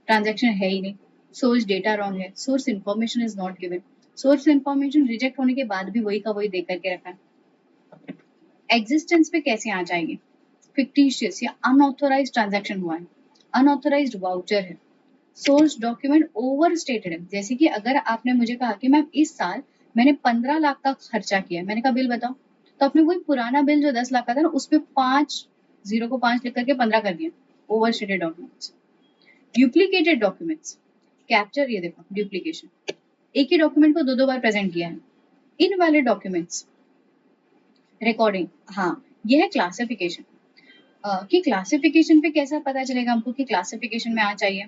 transaction है ही नहीं, source data wrong है, source information is not given, source information reject होने के बाद भी वही का वही दे करके रखा है. एग्जिस्टेंस पे कैसे आ जाएंगे? फिक्टिशियस या अनऑथोराइज्ड ट्रांजैक्शन हुआ है, अनऑथोराइज्ड वाउचर है, सोर्स डॉक्यूमेंट ओवर स्टेटेड है. जैसे कि अगर आपने मुझे कहा कि मैम इस साल मैंने 15 लाख का खर्चा किया, मैंने कहा बिल बताओ, तो आपने वही पुराना बिल जो 10 लाख का था ना उस पर 5 0 को 5 लिख करके 15 कर दिया. Over stated documents. Duplicated documents, capture, ये देखो डुप्लीकेशन, एक ही डॉक्यूमेंट को दो बार प्रेजेंट किया है. Invalid documents, recording. हाँ, यह है क्लासिफिकेशन. कि क्लासिफिकेशन पे कैसा पता चलेगा हमको कि क्लासिफिकेशन में आ चाहिए?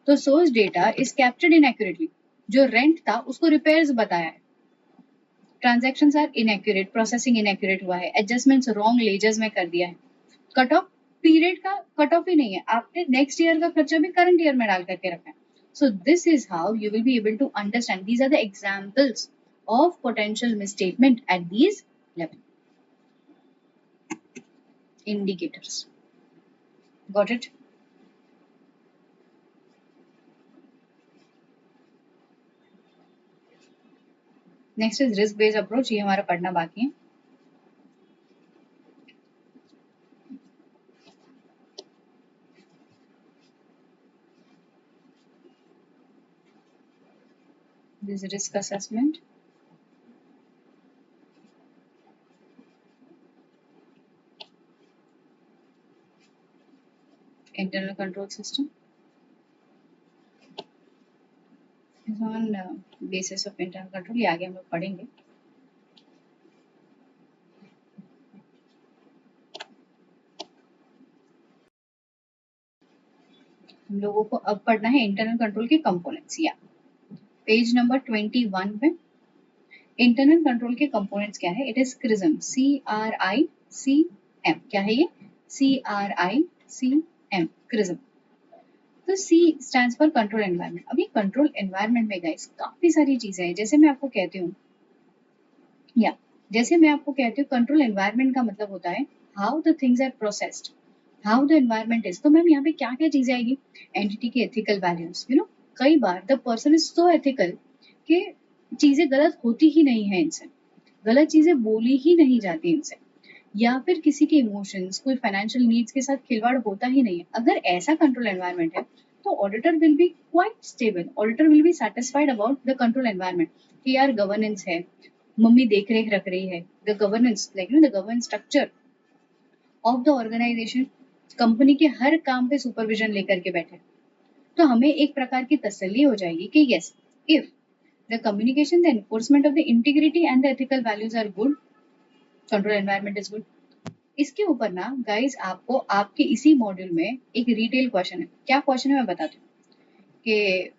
तो source data is captured inaccurately, जो रेंट था उसको रिपेयर्स बताया है. Transactions are inaccurate, processing inaccurate हुआ है, एडजस्टमेंट्स रॉन्ग लेजर्स में कर दिया है. कट ऑफ पीरियड का कट ऑफ ही नहीं है, आपने नेक्स्ट ईयर का खर्चा भी करंट ईयर में डाल करके रखा है. So this is how you will be able to understand. These are the examples of potential misstatement at these level. Indicators. Got it? Next is risk based approach, ये हमारा पढ़ना बाकी है. This risk assessment. Internal control system is on basis of internal control. ये आगे हम लोग पढ़ेंगे. हम लोगों को अब पढ़ना है इंटरनल कंट्रोल के कंपोनेंट्स. या पेज नंबर 21 पे इंटरनल कंट्रोल के कंपोनेंट्स क्या है? It is क्रिज्म. CRICM. क्या है ये? CRICM. क्रिज्म. तो C stands for control environment. अभी कंट्रोल एनवायरनमेंट में गाइस काफी सारी चीजें हैं. जैसे मैं आपको कहती हूँ कंट्रोल एनवायरनमेंट का मतलब होता है how the things are processed, how the environment is. तो मैम यहाँ पे क्या क्या चीजें आएगी? एंटिटी की एथिकल वैल्यूज. कई बार the person is so ethical कि चीजें गलत होती ही नहीं है इनसे, गलत चीजें बोली ही नहीं जाती इनसे, या फिर किसी के इमोशंस, कोई फाइनेंशियल नीड्स के साथ खिलवाड़ होता ही नहीं है. अगर ऐसा कंट्रोल एनवायरनमेंट है तो auditor will be quite stable. Auditor will be satisfied about the control environment कि यार गवर्नेंस है, मम्मी देख रेख रख रही है. The governance the governance structure of the organisation, company के हर काम पे सुपरविजन लेकर के बैठे. तो हमें एक प्रकार की तसल्ली हो जाएगी कि yes, if the communication, the enforcement of the integrity and the ethical values are good, control environment is good. इसके ऊपर ना गाइस आपको आपके इसी मॉड्यूल में एक रिटेल क्वेश्चन है. क्या क्वेश्चन है मैं बताती हूँ. कि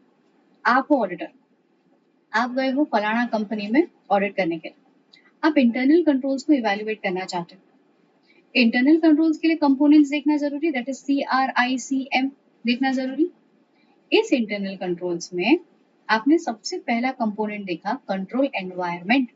आप हो ऑडिटर, आप गए हो फलाना कंपनी में ऑडिट करने के लिए. आप इंटरनल कंट्रोल्स को इवेल्युएट करना चाहते हो. इंटरनल कंट्रोल्स के लिए कंपोनेंट्स देखना जरूरी, दैट इज CRICM देखना जरूरी. इस इंटरनल कंट्रोल्स में आपने सबसे पहला कंपोनेंट देखा कंट्रोल एनवायरनमेंट.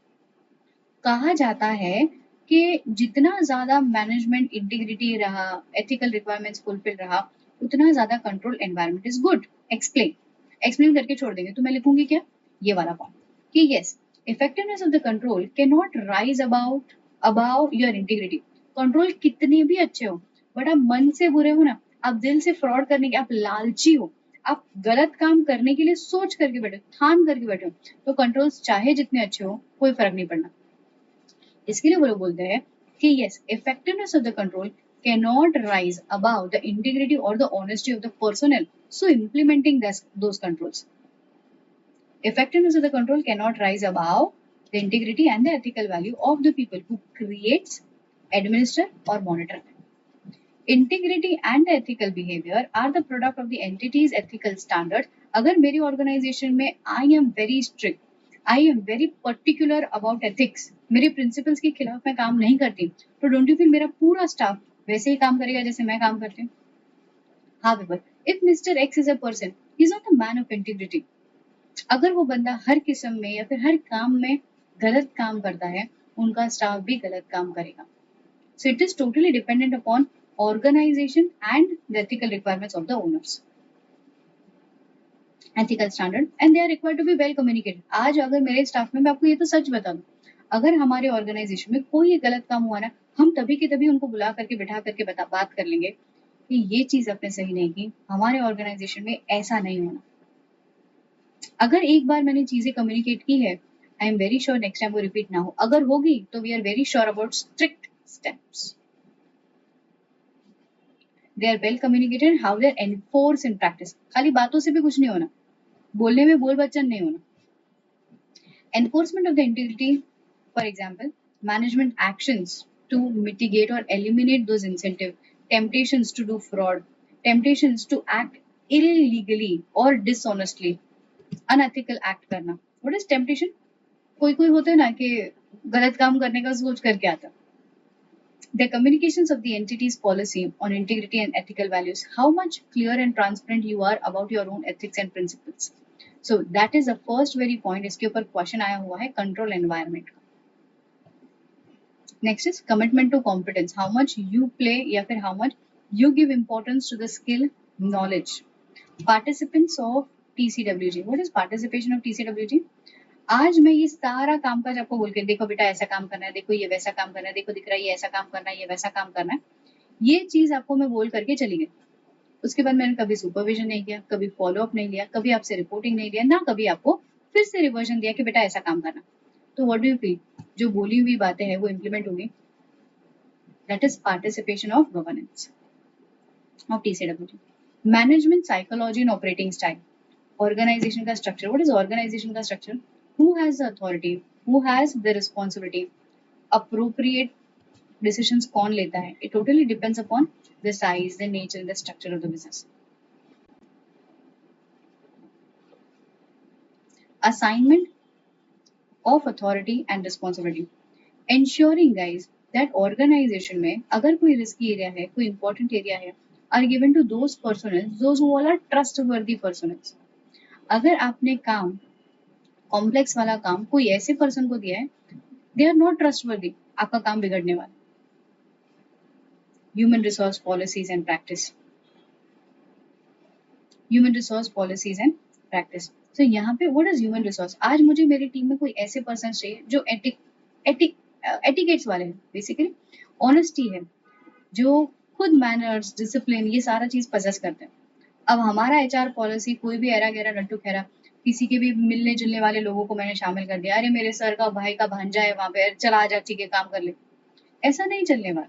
कहा जाता है कि जितना ज्यादा मैनेजमेंट इंटीग्रिटी रहा, एथिकल रिक्वायरमेंट्स फुलफिल रहा, उतना ज्यादा control environment is good. Explain करके छोड़ देंगे तो मैं लिखूंगी क्या? ये वाला पॉइंट कि yes, effectiveness of the control can not rise about your integrity. Control कितने भी अच्छे हो, बट आप मन से बुरे हो ना, आप दिल से फ्रॉड करने के, आप लालची हो, आप गलत काम करने के लिए सोच करके बैठे, ठान करके बैठे हो, तो कंट्रोल्स चाहे जितने अच्छे हो कोई फर्क नहीं पड़ना. इसके लिए वो लोग बोलते हैं कि yes, effectiveness of the control can not rise about the integrity और the honesty of the personal so implementing those controls. Effectiveness of the control cannot rise above the integrity and the ethical value of the people who creates, administer or monitor them. Integrity and the ethical behavior are the product of the entity's ethical standard. अगर मेरी organisation में आई am very strict, I am very particular about ethics, मेरे principles के खिलाफ मैं काम नहीं करती, तो डोंट यू फील मेरा पूरा स्टाफ वैसे ही काम करेगा जैसे मैं काम करती हूँ. However, if Mr. X is a person, he is not a man of integrity. अगर वो बंदा हर किस्म में या फिर हर काम में गलत काम करता है, उनका स्टाफ भी गलत काम करेगा. So it is totally dependent upon organisation and the ethical requirements of the owners. Ethical standard and they are required to be well communicated. आज अगर मेरे स्टाफ में, मैं आपको ये तो सच बता दूं, अगर हमारे ऑर्गेनाइजेशन में कोई गलत काम हुआ ना, हम तभी के तभी उनको बुला करके बिठा करके बात कर लेंगे कि ये चीज आपने सही नहीं की, हमारे ऑर्गेनाइजेशन में ऐसा नहीं होना. अगर एक बार मैंने चीजें कम्युनिकेट की है, I am very sure next time वो रिपीट ना हो. अगर होगी तो we are very sure about strict steps. They are well communicated, how they are enforce in practice. खाली बातों से भी कुछ नहीं होना, बोलने में बोल बच्चन नहीं होना. Enforcement of the integrity, for example management actions to mitigate or eliminate those incentive, temptations to do fraud, temptations to act illegally or dishonestly, unethical act करना. What is temptation? कोई होता है ना कि गलत काम करने का सोच करके आता. The communications of the entities policy on integrity and ethical values, how much clear and transparent you are about your own ethics and principles. So that is the first very point. इसके ऊपर question आया हुआ है control environment का. Next is commitment to competence, how much you play या फिर how much you give importance to the skill knowledge. Participants of TCWG, what is participation of TCWG? आज मैं ये सारा काम काज आपको बोल के, देखो बेटा ऐसा काम करना है, देखो ये वैसा काम करना है, देखो दिख रहा है ये ऐसा काम करना है, ये वैसा काम करना है, ये चीज आपको मैं बोल करके चली गई. उसके बाद मैंने कभी सुपरविजन नहीं किया, कभी फॉलो अप नहीं लिया, कभी आपसे रिपोर्टिंग नहीं लिया, ना कभी आपको फिर से रिवर्जन दिया कि बेटा ऐसा काम करना. तो व्हाट डू यू फील, जो बोली हुई बातें हैं वो इम्प्लीमेंट होगी. That is participation of governance of TCWG. Management psychology and operating style, organisation का स्ट्रक्चर. व्हाट इज ऑर्गेनाइजेशन का structure? Who has the authority, who has the responsibility, appropriate decisions कौन लेता है. It totally depends upon the size, the nature, the structure of the business. Assignment of authority and responsibility, ensuring guys that organization में अगर कोई risky area है, कोई important area है, are given to those personnel, those who all are trustworthy personnel. अगर आपने काम complex वाला काम कोई ऐसे पर्सन को दिया है, दे आर नॉट ट्रस्टवर्दी, आपका काम बिगड़ने वाला. Human resource policies and practice, human resource policies and practice. तो यहाँ पे व्हाट इज ह्यूमन रिसोर्स? आज मुझे मेरी टीम में कोई ऐसे पर्सन चाहिए जो एटिकेट्स वाले हैं, बेसिकली ऑनेस्टी है, जो खुद मैनर्स, डिसिप्लिन, ये सारा चीज पजेस करते हैं. अब हमारा HR पॉलिसी कोई भी एरा गैरा नट्टू खेरा, किसी के भी मिलने जुलने वाले लोगों को मैंने शामिल कर दिया, अरे मेरे सर का भाई का भांजा है वहां पे, चला आ जा, ठीक है काम कर ले, ऐसा नहीं चलने वाला.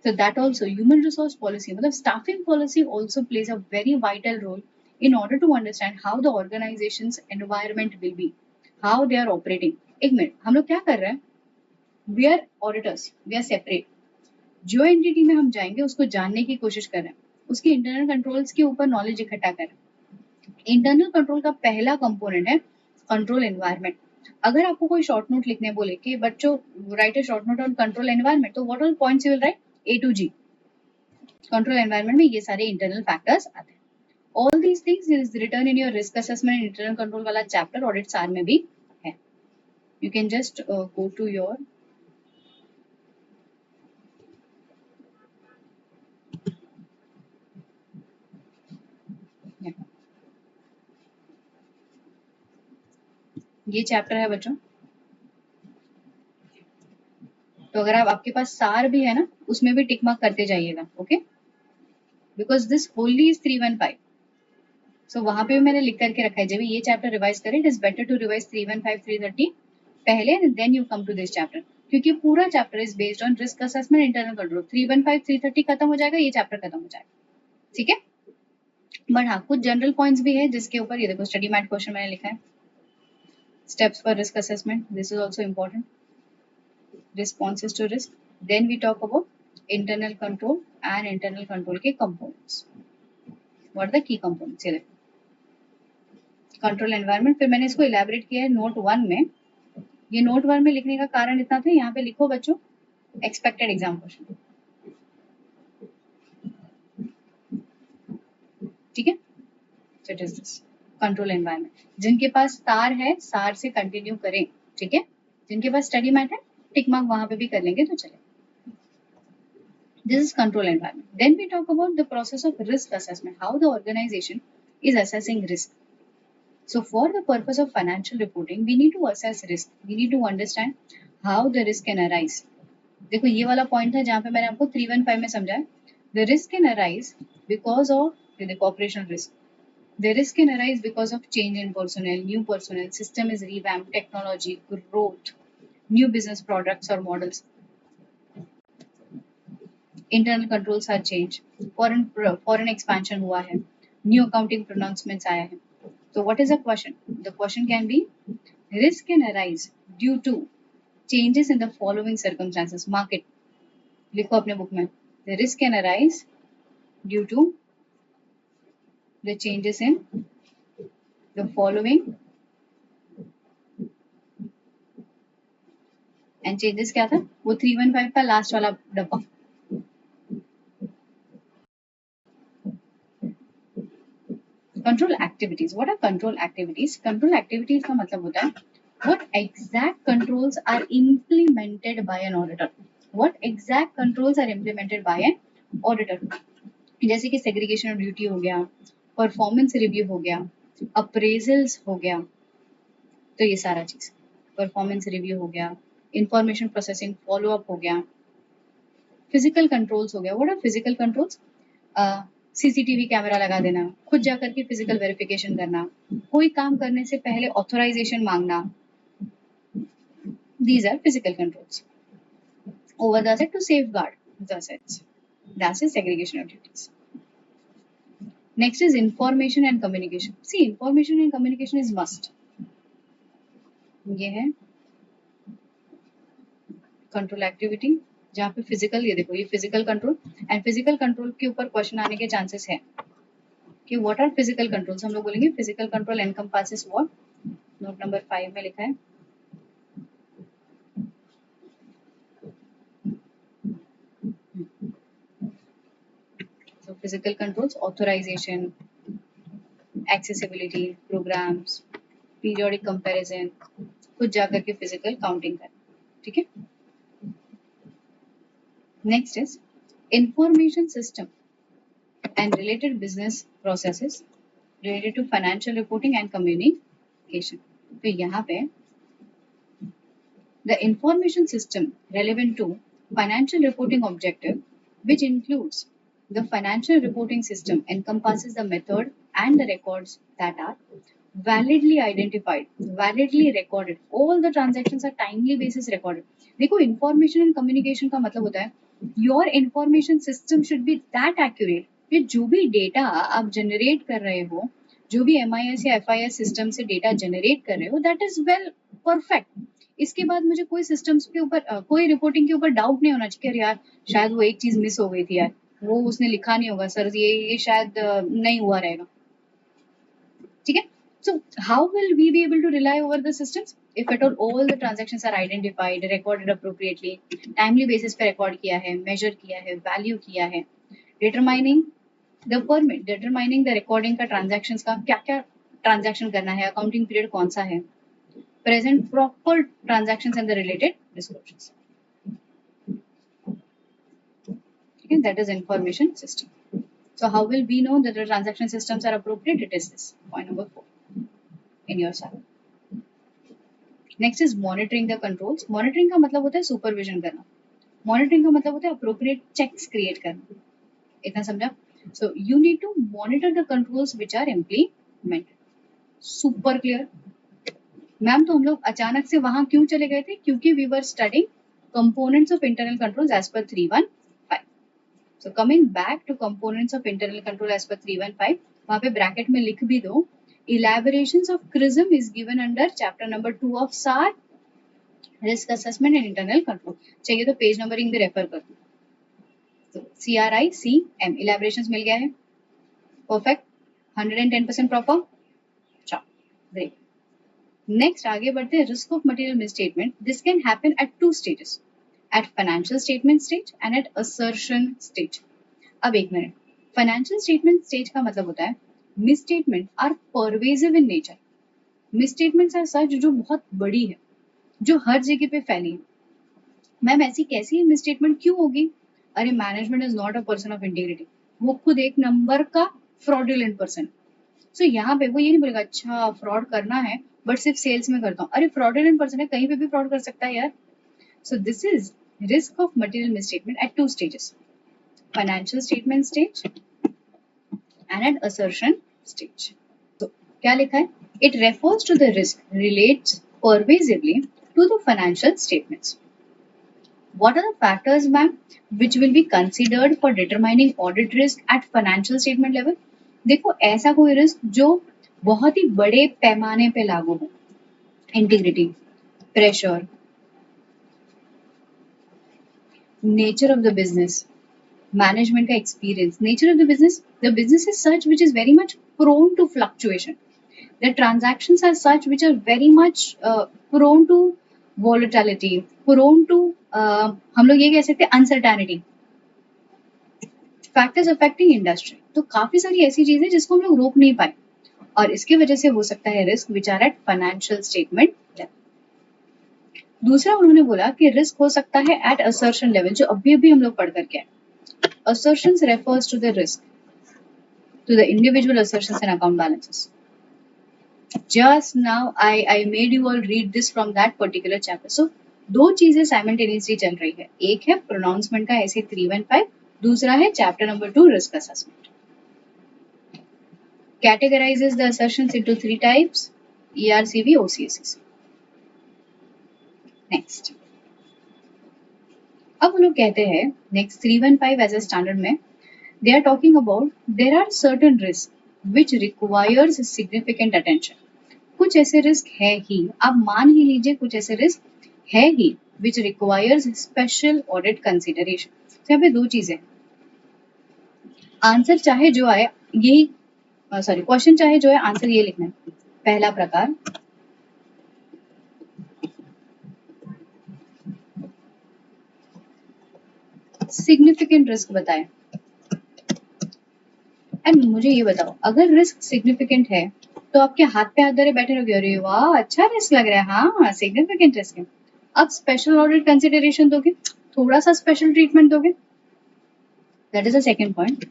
So that also human resource policy, मतलब staffing policy also plays a very vital role in order to understand how the organization's environment will be, how they are operating. एक मिनट, हम लोग क्या कर रहे हैं? We are auditors, we are separate. जो entity में हम जाएंगे उसको जानने की कोशिश कर रहे हैं, उसके इंटरनल कंट्रोल्स के ऊपर नॉलेज इकट्ठा कर रहे हैं. इंटरनल कंट्रोल का पहला कंपोनेंट है कंट्रोल एनवायरनमेंट. अगर आपको कोई शॉर्ट नोट लिखने बोले कि बच्चों write a short note on control environment, तो what are points you will write? A to G. Control environment में ये सारे इंटरनल फैक्टर्स आते हैं. All these things is written in your risk assessment internal control वाला chapter audit सार में भी है. You can just go to your ये चैप्टर है बच्चों. तो अगर आपके पास सार भी है ना, उसमें भी टिक मार्क करते जाइएगा, okay, because this Holi is 315. सो वहां पे भी मैंने लिख करके रखा है, जब ये चैप्टर रिवाइज करें, it is better to revise 315 330 पहले and then you come to this chapter, क्योंकि पूरा chapter is based on risk assessment internal control. 315 330 खत्म हो जाएगा, ये चैप्टर खत्म हो जाएगा, ठीक है. बट हाँ, कुछ जनरल पॉइंट्स भी है जिसके ऊपर, ये देखो स्टडी मैट क्वेश्चन मैंने लिखा है, steps for risk assessment, this is also important, responses to risk. Then we talk about internal control and internal control के components. What are the key components? ये देखो कंट्रोल एनवायरनमेंट. फिर मैंने इसको elaborate किया है नोट 1 में. ये नोट 1 में लिखने का कारण इतना था, यहाँ पे लिखो बच्चों एक्सपेक्टेड एग्जाम क्वेश्चन, ठीक है. So it is this control environment. जिनके पास सार है, सार से कंटिन्यू करें, ठीक है. जिनके पास स्टडी मैट है, टिक मार्क वहां पे भी कर लेंगे तो चले. This is control environment. Then we talk about the process of risk assessment, how the organization is assessing risk. So for the purpose of financial reporting, we need to assess risk. We need to understand how the risk can arise. देखो ये वाला point था जहाँ पे मैंने आपको 315 में समझाया. The risk can arise because of the operational risk. The risk can arise because of change in personnel, new personnel, system is revamped, technology, growth, new business products or models. Internal controls are change, foreign expansion हुआ है, new accounting pronouncements आया है. तो what is the question? The question can be risk can arise due to changes in the following circumstances. Mark it लिखो अपने book में, the risk can arise due to the changes in the following, and changes क्या था वो 315 का last वाला डब्बा. Control activities. What are control activities? Control activities का मतलब होता है What exact controls are implemented by an auditor? What exact controls are implemented by an auditor? जैसे कि सेग्रीगेशन ऑफ ड्यूटी हो गया, परफॉर्मेंस रिव्यू हो गया, अप्रेजल्स हो गया, तो ये सारा चीज, परफॉर्मेंस रिव्यू हो गया, इंफॉर्मेशन प्रोसेसिंग फॉलो अप हो गया, फिजिकल कंट्रोल्स हो गया. What are physical controls? CCTV camera लगा देना, खुद जाकर के फिजिकल वेरिफिकेशन करना, कोई काम करने से पहले ऑथराइजेशन मांगना. These are physical controls over the asset to safeguard the assets. That's the segregation of duties. Next is information and communication. See, information and communication is must. ये है कंट्रोल एक्टिविटी, जहाँ पे फिजिकल, ये देखो ये physical control, and physical control के ऊपर question आने के चांसेस है कि व्हाट आर फिजिकल कंट्रोल्स. हम लोग बोलेंगे physical control encompasses what. Note number 5 में लिखा है. So physical controls, authorization, accessibility, programs, periodic comparison, खुद जाकर के फिजिकल काउंटिंग करना. ठीक है. Next is information system and related business processes related to financial reporting and communication. तो यहाँ पे the information system relevant to financial reporting objective which includes the financial reporting system encompasses the method and the records that are validly identified, validly recorded. All the transactions are timely basis recorded. देखो information and communication का मतलब होता है your information system should be that accurate कि जो भी data आप generate कर रहे हो, जो भी MIS या FIS सिस्टम से डेटा जनरेट कर रहे हो, दैट इज वेल परफेक्ट. इसके बाद मुझे कोई सिस्टम्स के ऊपर कोई रिपोर्टिंग के ऊपर डाउट नहीं होना चाहिए कि यार शायद वो एक चीज मिस हो गई थी यार, वो उसने लिखा नहीं होगा सर, ये शायद नहीं हुआ रहेगा. ठीक है. So how will we be able to rely over the systems if at all the transactions are identified, recorded appropriately, timely basis पे record किया है, measure किया है, value किया है, determining the permit, determining the recording का transactions का क्या क्या transaction करना है, accounting period कौन सा है, present proper transactions and the related disclosures. Okay, that is information system. So how will we know that the transaction systems are appropriate? It is this point number 4 in your salary. Next is monitoring the controls. Monitoring का मतलब होता है supervision करना. Monitoring का मतलब होता है appropriate checks create करना. इतना समझा? So you need to monitor the controls which are implemented. Super clear. Ma'am तो हम लोग अचानक से वहां क्यों चले गए थे? क्योंकि we were studying components of internal controls as per 315. So coming back to components of internal control as per 315, वहां पे ब्रैकेट में लिख भी दो, elaborations of CRISM is given under chapter number 2 of SAR, risk assessment and internal control. चाहिए तो page numbering भी refer कर दो. तो CRICM elaborations मिल गया है. परफेक्ट. 110% प्रॉपर. अच्छा, ग्रेट. नेक्स्ट आगे बढ़ते हैं. Risk of material misstatement. This can happen at 2 stages, at financial statement stage and at assertion stage. अब एक मिनट. फाइनेंशियल स्टेटमेंट स्टेज का मतलब होता है misstatement are pervasive in nature. Misstatements are such जो बहुत बड़ी है, जो हर जगह पे फैली है. मैम ऐसी कैसी मिसस्टेटमेंट क्यों होगी? अरे management is not a person of integrity. वो खुद एक नंबर का फ्रॉडुलेंट पर्सन. सो यहाँ पे वो ये नहीं बोलेगा अच्छा फ्रॉड करना है बट सिर्फ सेल्स में करता हूँ. अरे फ्रॉडुलेंट पर्सन है, कहीं पे भी फ्रॉड कर सकता है यार. So this is risk of material misstatement at 2 stages, financial statement stage and at assertion stage. So क्या लिखा है? It refers to the risk relates pervasively to the financial statements. What are the factors, ma'am, which will be considered for determining audit risk at financial statement level? देखो ऐसा कोई risk जो बहुत ही बड़े पैमाने पे लागू हो. Integrity, pressure, nature of the business, management का experience, nature of the business is such which is very much prone to fluctuation. The transactions are such which are very much prone to volatility, prone to हम लोग ये कह सकते हैं uncertainty. Factors affecting industry. तो काफी सारी ऐसी चीजें जिसको हम लोग रोक नहीं पाए और इसकी वजह से हो सकता है risk which are at financial statement level. दूसरा उन्होंने बोला कि रिस्क हो सकता है एट असर्शन लेवल, जो अभी अभी हम लोग पढ़ करके आए. Assertions refers to the risk, to the individual assertions and account balances. Just now I made you all read this from that particular chapter. So दो चीजें साइमल्टेनियसली चल रही है. एक है प्रोनाउंसमेंट का ऐसे 315, दूसरा है chapter number 2 risk assessment. Categorizes the assertions into three types: ERCV, OCSC. Next. अब वो लोग कहते हैं नेक्स्ट 315 एज ए स्टैंडर्ड में they are talking about there are certain risks which requires significant attention. कुछ ऐसे रिस्क है ही, आप मान ही लीजिए कुछ ऐसे रिस्क है ही which requires special audit consideration. तो यहाँ पे दो चीजें, आंसर चाहे जो आए यही, सॉरी क्वेश्चन चाहे जो है आंसर ये लिखना है. पहला प्रकार, सिग्निफिकेंट रिस्क बताएं. एंड मुझे ये बताओ, अगर रिस्क सिग्निफिकेंट है तो आपके हाथ पे हाथ धरे बैठे रहोगे, अरे वाह अच्छा रिस्क लग रहा है, हाँ सिग्निफिकेंट रिस्क है. अब स्पेशल ऑडिट कंसिडरेशन दोगे, थोड़ा सा स्पेशल ट्रीटमेंट दोगे. That is the second point,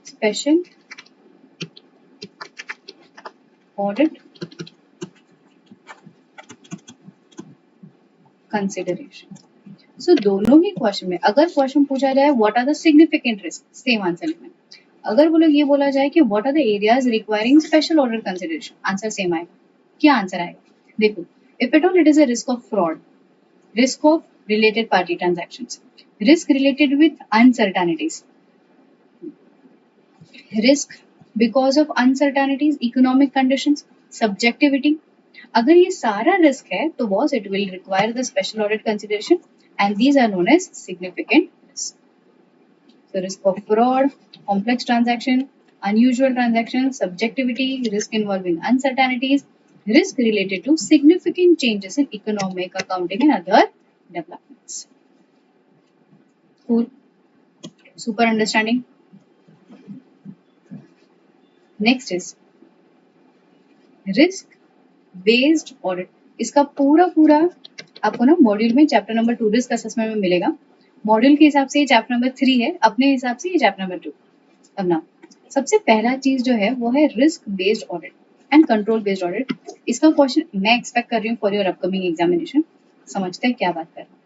special audit consideration. So दोनों ही क्वेश्चन में अगर क्वेश्चन पूछा जाए what are the significant risk, same answer लिखना है. अगर वो लोग ये बोला जाए कि what are the areas requiring special audit consideration, answer same आएगा. क्या आंसर आएगा देखो, if at all it is a risk of fraud, risk of related party transactions, risk related with uncertainties, risk because of uncertainties, economic conditions, subjectivity. अगर ये सारा risk है तो boss it will require the special audit consideration and these are known as significant risk. So risk of fraud, complex transaction, unusual transaction, subjectivity, risk involving uncertainties, risk related to significant changes in economic, accounting and other developments. Cool. Super understanding. Next is risk based audit. इसका पूरा पूरा आपको ना module में chapter number 2 risk assessment में मिलेगा. Module के हिसाब से ये चैप्टर नंबर 3 है, अपने हिसाब से ये चैप्टर नंबर 2. अब ना सबसे पहला चीज जो है वो है risk based audit and control based audit. इसका क्वेश्चन मैं एक्सपेक्ट कर रही हूँ फॉर योर अपकमिंग एग्जामिनेशन. समझते हैं क्या बात कर रहा हूँ.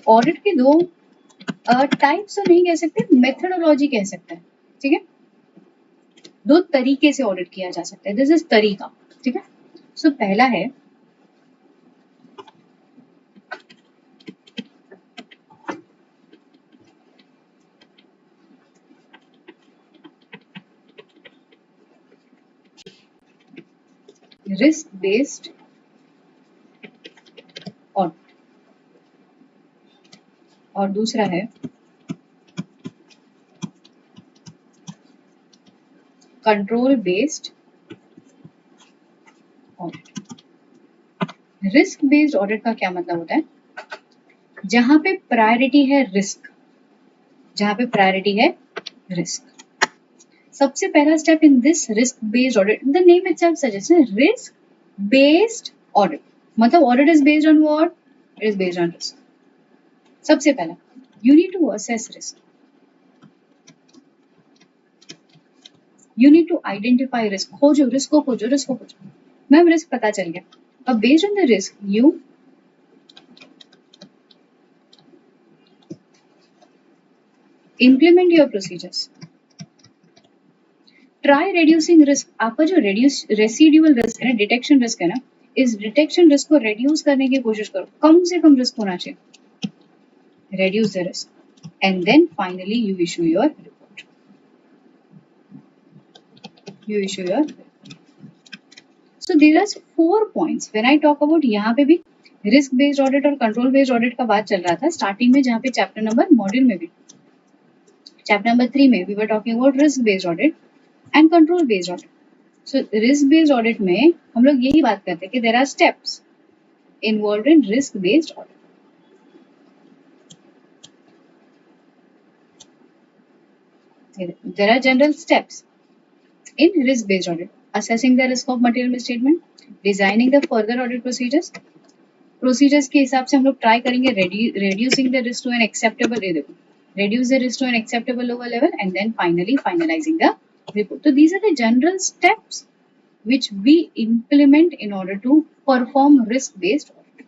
ऑडिट के दो टाइप्स तो नहीं कह सकते, मेथडोलॉजी कह सकते हैं. ठीक है, दो तरीके से ऑडिट किया जा सकता है. दिस इज तरीका. ठीक है, सो पहला है रिस्क बेस्ड ऑडिट और दूसरा है control based audit. Risk based audit का क्या मतलब होता है, जहां पे प्रायोरिटी है रिस्क, जहां पे प्रायोरिटी है रिस्क. सबसे पहला step in this risk based audit, the name itself suggest risk based audit, मतलब audit is based on what, it is based on risk. सबसे पहला you need to assess risk, you need to identify risk. खोजो risk को, खोजो risk को, खोजो. Ma'am risk पता चल गया, अब based on the risk you implement your procedures. Try reducing risk. आपका जो रेसिडुअल रिस्क है ना, डिटेक्शन रिस्क है ना, इस डिटेक्शन रिस्क को reduce करने की कोशिश करो. कम से कम रिस्क होना चाहिए. Reduce the risk and then finally you issue your report. You issue your report. So there are 4 points when I talk about. यहाँ पे भी रिस्क बेस्ड ऑडिट और कंट्रोल बेस्ड ऑडिट का बात चल रहा था स्टार्टिंग में, जहाँ पे चैप्टर नंबर मॉड्यूल में भी चैप्टर नंबर 3 में we were talking about risk based audit and control based audit. So risk based audit में हम लोग यही बात करते हैं कि there are steps involve in risk based audit. There are general steps. In risk-based audit, assessing the risk of material misstatement, designing the further audit procedures. Procedures के हिसाब से हम लोग ट्राई करेंगे reducing the risk to an acceptable reduce the risk to an acceptable lower level and then finally finalizing the report. So these are the general steps which we implement in order to perform risk based audit.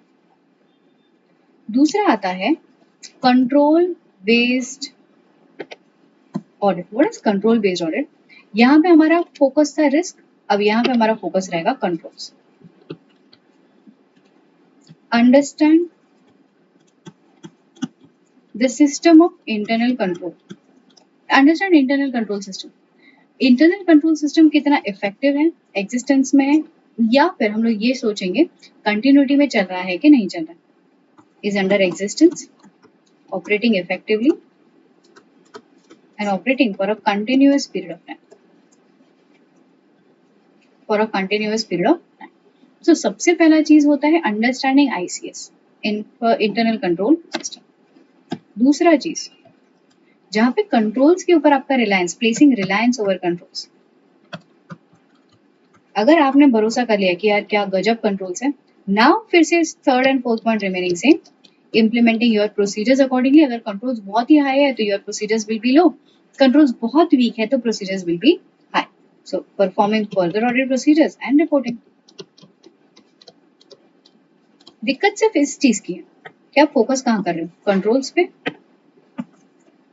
दूसरा आता है control based audit. What is control based audit? यहाँ पे हमारा focus था risk, अब यहाँ पे हमारा फोकस रहेगा controls. Understand the system of internal control. Understand internal control system. Internal control system कितना इफेक्टिव है, एग्जिस्टेंस में है, या फिर हम लोग ये सोचेंगे कंटिन्यूटी में चल रहा है कि नहीं चल रहा. Is under existence, operating effectively and operating for a continuous period of time. For a continuous period of time. So सबसे पहला चीज होता है understanding ICS in internal control system. दूसरा चीज जहां पे कंट्रोल्स के ऊपर आपका reliance, placing reliance over controls. अगर आपने भरोसा कर लिया कि यार क्या गजब कंट्रोल्स है, नाउ फिर से third and fourth point remaining same, implementing your procedures accordingly. अगर कंट्रोल्स बहुत ही हाई है तो your procedures will be low, controls बहुत वीक है तो procedures will be high. So performing further audit procedures and reporting. दिक्कत सिर्फ इस चीज की है कि आप फोकस कहाँ कर रहे हो, कंट्रोल्स पे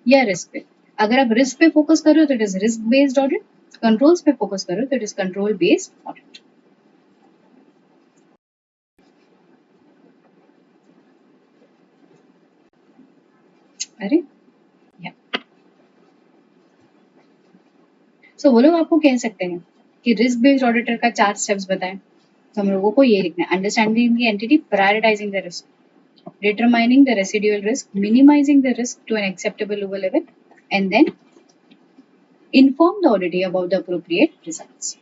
या रिस्क पे. अगर आप रिस्क पे फोकस कर रहे हो तो it is risk based audit, controls पे फोकस कर रहे हो तो it is control based audit. अरे सो वो लोग आपको कह सकते हैं कि रिस्क बेस्ड ऑडिटर का 4 स्टेप्स बताएं, तो हम लोगों को ये लिखना है. Understanding the entity, prioritising the risk, determining the residual risk, minimizing the risk to an acceptable lower level, and then inform the auditee about the appropriate results.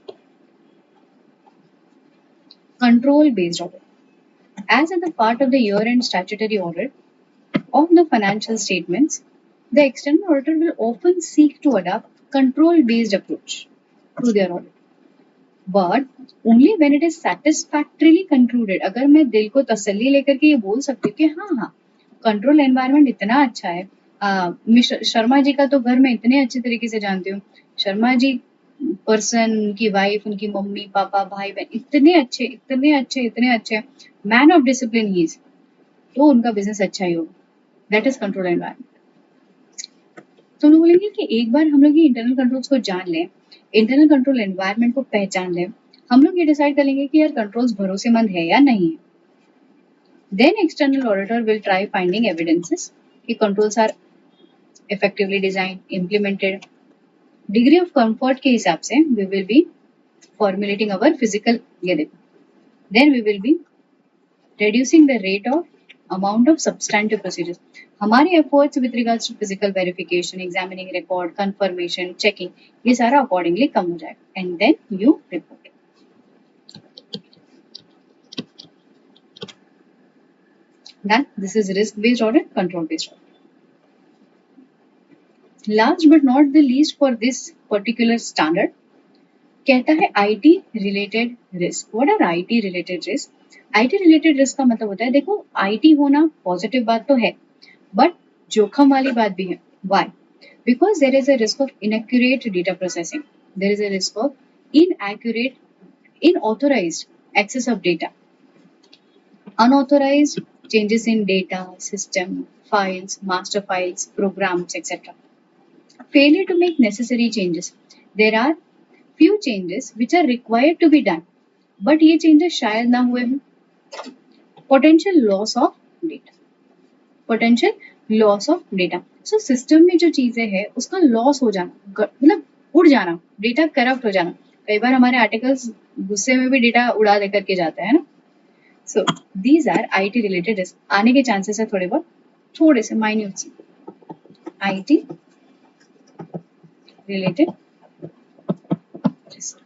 Control based audit. As a part of the year-end statutory audit of the financial statements, the external auditor will often seek to adopt control-based approach to their audit. But only when it is satisfactorily concluded. अगर मैं दिल को तसल्ली लेकर के ये बोल सकती हूँ कि हाँ कंट्रोल एनवायरनमेंट इतना अच्छा है. शर्मा जी का तो घर में इतने अच्छे तरीके से जानती हूँ. शर्मा जी पर्सन, उनकी वाइफ, उनकी मम्मी पापा भाई बहन इतने अच्छे, man of discipline he is, तो उनका बिजनेस अच्छा ही होगा. That is control environment. तो हम लोग बोलेंगे कि एक बार हम लोग ये इंटरनल कंट्रोल्स को जान लें, इंटरनल कंट्रोल एनवायरनमेंट को पहचान लें, हम लोग ये डिसाइड कर लेंगे कि यार कंट्रोल्स भरोसेमंद है या नहीं है. Then external auditor will try finding evidences कि controls are effectively design, implemented. Degree of comfort के हिसाब से we will be formulating our physical गिरिप. Then we will be reducing the rate of amount of substantive procedures. हमारे efforts with regards to physical verification, examining record, confirmation, checking, ये सारा accordingly कम हो जाएगा. And then you report. Done. This is risk-based audit, control-based audit. Last but not the least for this particular standard, कहता है IT related risk. What are IT related risk? IT related risk का मतलब होता है, देखो IT होना positive बात तो है, बट जोखम वाली बात भी है. Why? Because there is a risk of inaccurate data processing. There is a risk of inaccurate, unauthorized access of data, unauthorized changes in data, system, files, master files, programs, etc. Failure to make necessary changes. There are few changes which are required to be done, but ये changes शायद ना हुए हों. Potential loss of data. Potential loss of data. So system में जो चीजें हैं उसका लॉस हो जाना, मतलब उड़ जाना, डेटा करप्ट हो जाना. कई बार हमारे आर्टिकल्स गुस्से में भी डेटा उड़ा दे करके जाता है ना. So these are IT related risk. आने के चांसेस है थोड़े से माइन्यूट से. IT related risk.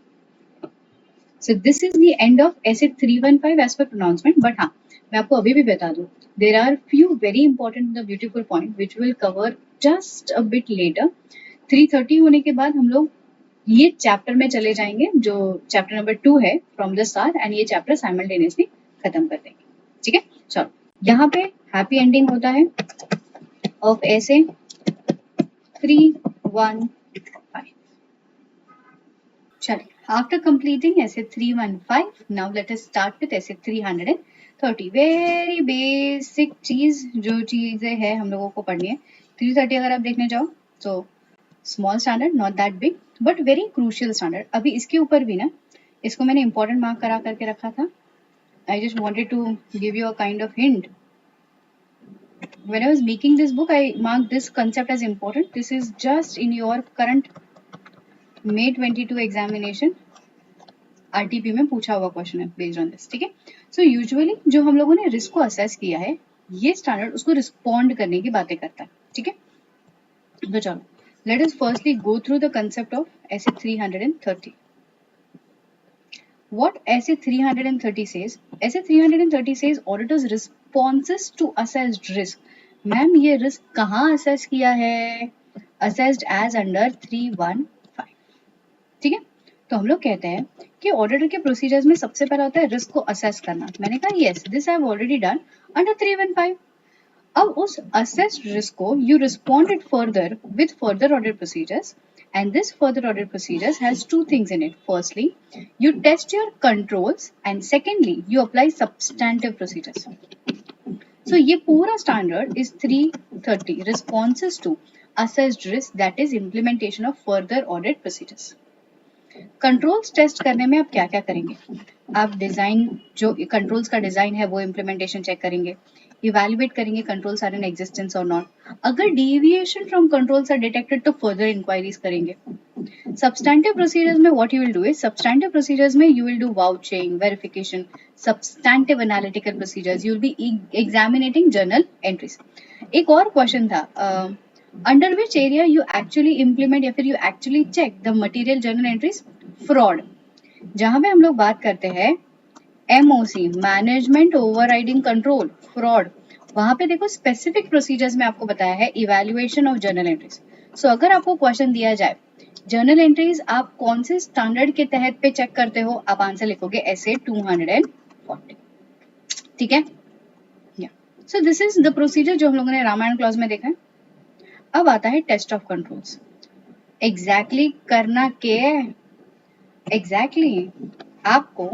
So this is the end of essay 315 as per pronouncement. But हाँ, मैं आपको अभी भी बता दूँ, there are few very important the beautiful point which will cover just a bit later. 3:30 होने के बाद हम लोग ये चैप्टर में चले जाएंगे जो चैप्टर नंबर 2 है फ्रॉम द स्टार, एंड ये चैप्टर साइमल्टेनियसली खत्म कर देंगे। ठीक है, चलो यहाँ पे हैप्पी एंडिंग होता है ऑफ ऐसे 315। चलिए, आफ्टर कंप्लीटिंग ऐसे 315, now let us start with ऐसे 330। वेरी बेसिक चीज, जो चीजें है हम लोगों को पढ़नी है। 330 अगर आप देखने जाओ तो small standard, not that big, but very crucial standard. अभी इसके ऊपर भी ना, इसको मैंने इंपॉर्टेंट मार्क करा करके रखा था। I just wanted to give you a kind of hint. When I was making this book, I marked this concept as important. This is just in your current May 22 examination RTP में पूछा हुआ question है based on this. ठीक है, so usually जो हम लोगों ने रिस्क को असेस किया है, ये स्टैंडर्ड उसको रिस्पॉन्ड करने की बातें करता है। ठीक है, तो चलो let us firstly go through the concept of ऐसे 330। What ऐसे 330 says? ऐसे 330 says auditors responses to assessed risk. Ma'am ये रिस्क कहाँ असेस किया है? Assessed as under 315. ठीक है, तो हम लोग कहते हैं कि ऑडिटर के प्रोसीजर्स में सबसे पहला होता है रिस्क को असेस करना। मैंने कहा yes, this I have already done under 315। अब उस असेस्ड रिस्क को you responded further with further audit procedures, and this further audit procedures has two things in it. Firstly, you test your controls, and secondly, you apply substantive procedures. So ये पूरा standard is 330 responses to assessed risk, that is implementation of further audit procedures. Controls test करने में आप क्या क्या करेंगे? आप design, जो कंट्रोल्स का डिजाइन है वो इम्प्लीमेंटेशन चेक करेंगे, इवैल्यूएट करेंगे कंट्रोल्स आर इन एग्जिस्टेंस और नॉट। अगर deviation from controls are detected तो फर्दर इंक्वायरीज करेंगे। सब्सटैंटिव प्रोसीजर्स में what you will do is, substantive procedures में you will do vouching, verification, substantive analytical procedures, you will be examinating journal entries. एक और question था, under which area you actually implement या फिर you actually check the material journal entries? Fraud. जहां पे हम लोग बात करते हैं MOC, management overriding control, fraud, वहां पे देखो स्पेसिफिक प्रोसीजर्स में आपको बताया है इवैल्यूएशन ऑफ जर्नल एंट्रीज। सो अगर आपको क्वेश्चन दिया जाए जर्नल एंट्रीज आप कौन से स्टैंडर्ड के तहत पे चेक करते हो, आप आंसर लिखोगे ऐसे 240। ठीक है, सो दिस इज द प्रोसीजर जो हम लोगों ने रामायण क्लॉज में देखा है। अब आता है टेस्ट ऑफ कंट्रोल्स। एग्जैक्टली करना क्या है? एग्जैक्टली आपको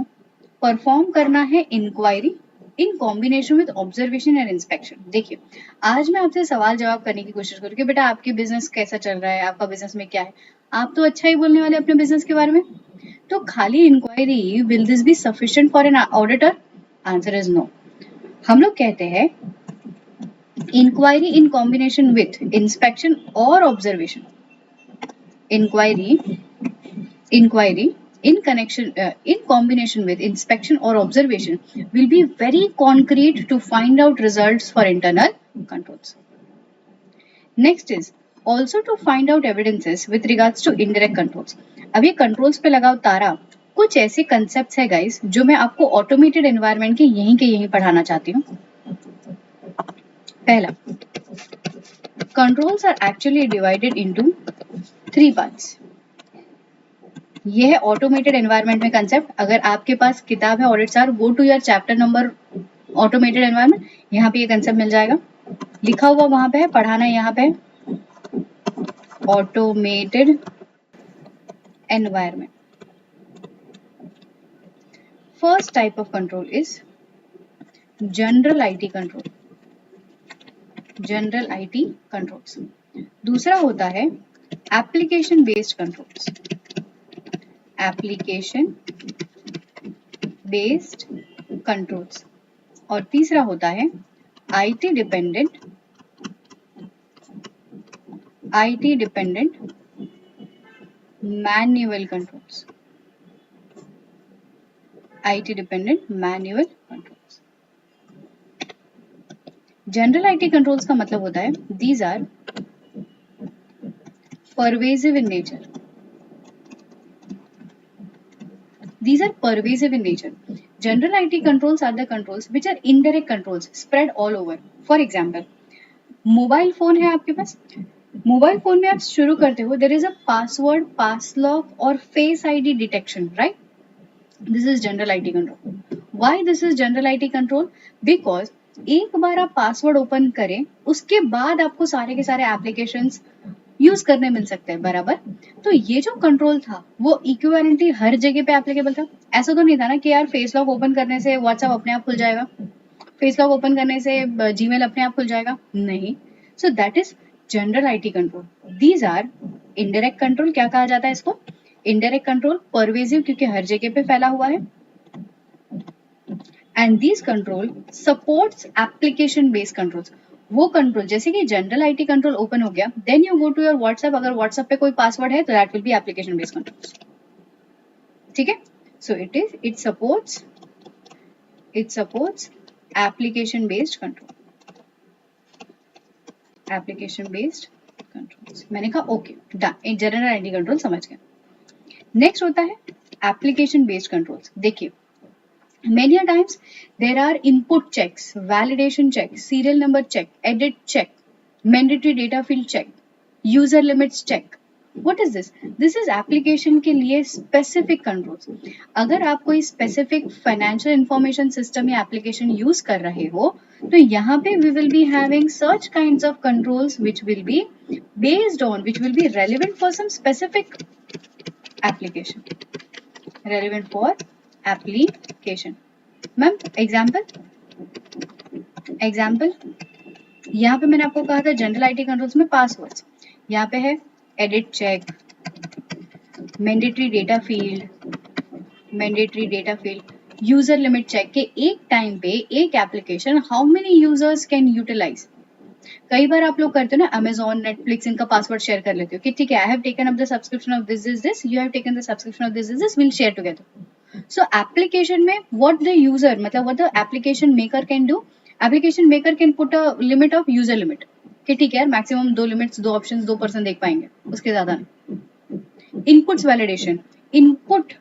परफॉर्म करना है inquiry in combination with observation and inspection. देखिए, आज मैं आपसे सवाल जवाब करने की कोशिश करूँ कि बेटा आपकी बिजनेस कैसा चल रहा है, आपका बिजनेस में क्या है। आप तो अच्छा ही बोलने वाले अपने बिजनेस के बारे में, तो खाली inquiry will this be sufficient for an auditor? Answer is no. हम लोग कहते हैं inquiry in combination with inspection और observation. Inquiry in combination with inspection or observation will be very concrete to find out results for internal controls. Next is also to find out evidences with regards to indirect controls. अब ये controls पे लगाओ तारा, कुछ ऐसे concepts है guys जो मैं आपको automated environment के यहीं पढ़ाना चाहती हूँ। पहला, controls are actually divided into 3 parts. ये है ऑटोमेटेड एनवायरनमेंट में कंसेप्ट। अगर आपके पास किताब है audit sir, go to your chapter number automated environment, यहाँ पे ये कंसेप्ट मिल जाएगा, लिखा हुआ वहां पे है, पढ़ाना है यहाँ पे automated environment. First type of control is general IT control, general IT controls. दूसरा होता है application based controls, application based controls. और तीसरा होता है IT dependent manual controls, IT dependent manual controls. General IT controls का मतलब होता है these are pervasive in nature, these are pervasive in nature. General IT controls are the controls which are indirect controls spread all over. For example, mobile phone है आपके पास, mobile phone में आप शुरू करते हो, there is a password, pass lock और face ID detection, right? This is general IT control. Why this is general IT control? Because एक बार आप पासवर्ड ओपन करें, उसके बाद आपको सारे के सारे एप्लीकेशंस यूज करने मिल सकते हैं, बराबर? तो ये जो कंट्रोल था वो इक्विवेलेंटली हर जगह पे एप्लीकेबल था. ऐसा तो नहीं था ना कि यार फेस लॉक ओपन करने से व्हाट्सएप अपने आप खुल जाएगा, फेस लॉक ओपन करने से जीमेल अपने आप खुल जाएगा, नहीं. So that is general IT control. These are indirect control. क्या कहा जाता है इसको? Indirect control. परवेजिव, क्योंकि हर जगह पे फैला हुआ है. And these control supports application based controls. वो कंट्रोल जैसे कि जनरल आईटी कंट्रोल ओपन हो गया, then you go to your WhatsApp, अगर व्हाट्सएप पे कोई पासवर्ड है तो that will be application based controls. ठीक है? So it supports application based control. Application based controls. मैंने कहा okay done, general IT control समझ गए. नेक्स्ट होता है एप्लीकेशन बेस्ड कंट्रोल्स. देखिए, many a times there are input checks, validation check, serial number check, edit check, mandatory data field check, user limits check. What is this? This is application के लिए specific controls. अगर आप कोई specific financial information system या application use कर रहे हो, तो यहाँ पे we will be having such kinds of controls which will be based on, which will be relevant for some specific application. Relevant for application. Ma'am example यहाँ पे मैंने आपको कहा था जनरल आईटी कंट्रोल्स में पासवर्ड्स. यहाँ पे है edit check, mandatory data field, user limit check के एक टाइम पे एक application how many users can utilise. कई बार आप लोग करते हो ना, अमेजॉन, नेटफ्लिक्स, इनका पासवर्ड शेयर कर लेते हो कि ठीक है, I have taken up the subscription of this, you have taken the subscription of this, will share together. So application में what the user, मतलब what the application maker can do, application maker can put a limit of user limit कि ठीक है यार, maximum 2 limits, 2 options 2 person देख पाएंगे, उसके ज्यादा नहीं. Inputs validation. Input,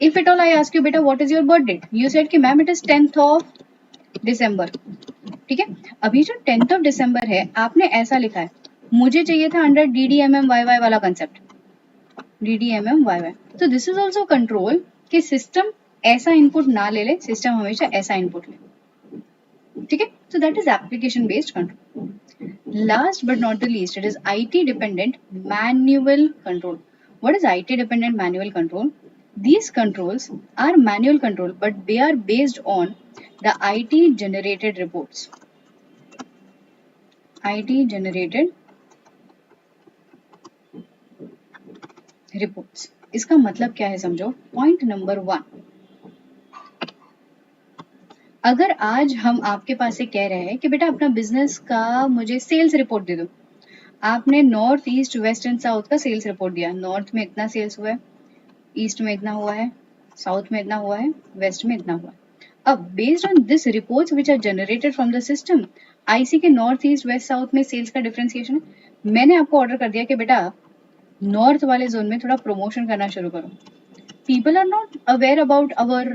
if it all I ask you बेटा what is your birth date, you said कि ma'am it is 10th of December. ठीक है, अभी जो 10th of December है, आपने ऐसा लिखा है, मुझे चाहिए था अंडर DDMMYY वाला कंसेप्ट, DDMMYY. तो दिस इज ऑल्सो कंट्रोल कि सिस्टम ऐसा इनपुट ना ले, सिस्टम हमेशा ऐसा इनपुट ले. ठीक है, सो that is application based control. Last but not the least, it is IT dependent manual control. What is IT dependent manual control? These controls are manual control, but they are based on the IT generated reports. IT generated reports. इसका मतलब क्या है समझो. Point number 1, अगर आज हम आपके पास से कह रहे हैं कि बेटा अपना बिजनेस का मुझे सेल्स रिपोर्ट दे दो, आपने north, east, west and south का सेल्स रिपोर्ट दिया. नॉर्थ में इतना सेल्स हुआ है, ईस्ट में इतना हुआ है, साउथ में इतना हुआ है, वेस्ट में इतना हुआ है. अब based on this reports which are generated from the system, I see के नॉर्थ, ईस्ट, वेस्ट, साउथ में सेल्स का डिफरेंशिएशन है. मैंने आपको ऑर्डर कर दिया कि बेटा नॉर्थ वाले जोन में थोड़ा प्रमोशन करना शुरू करो. People are not aware about our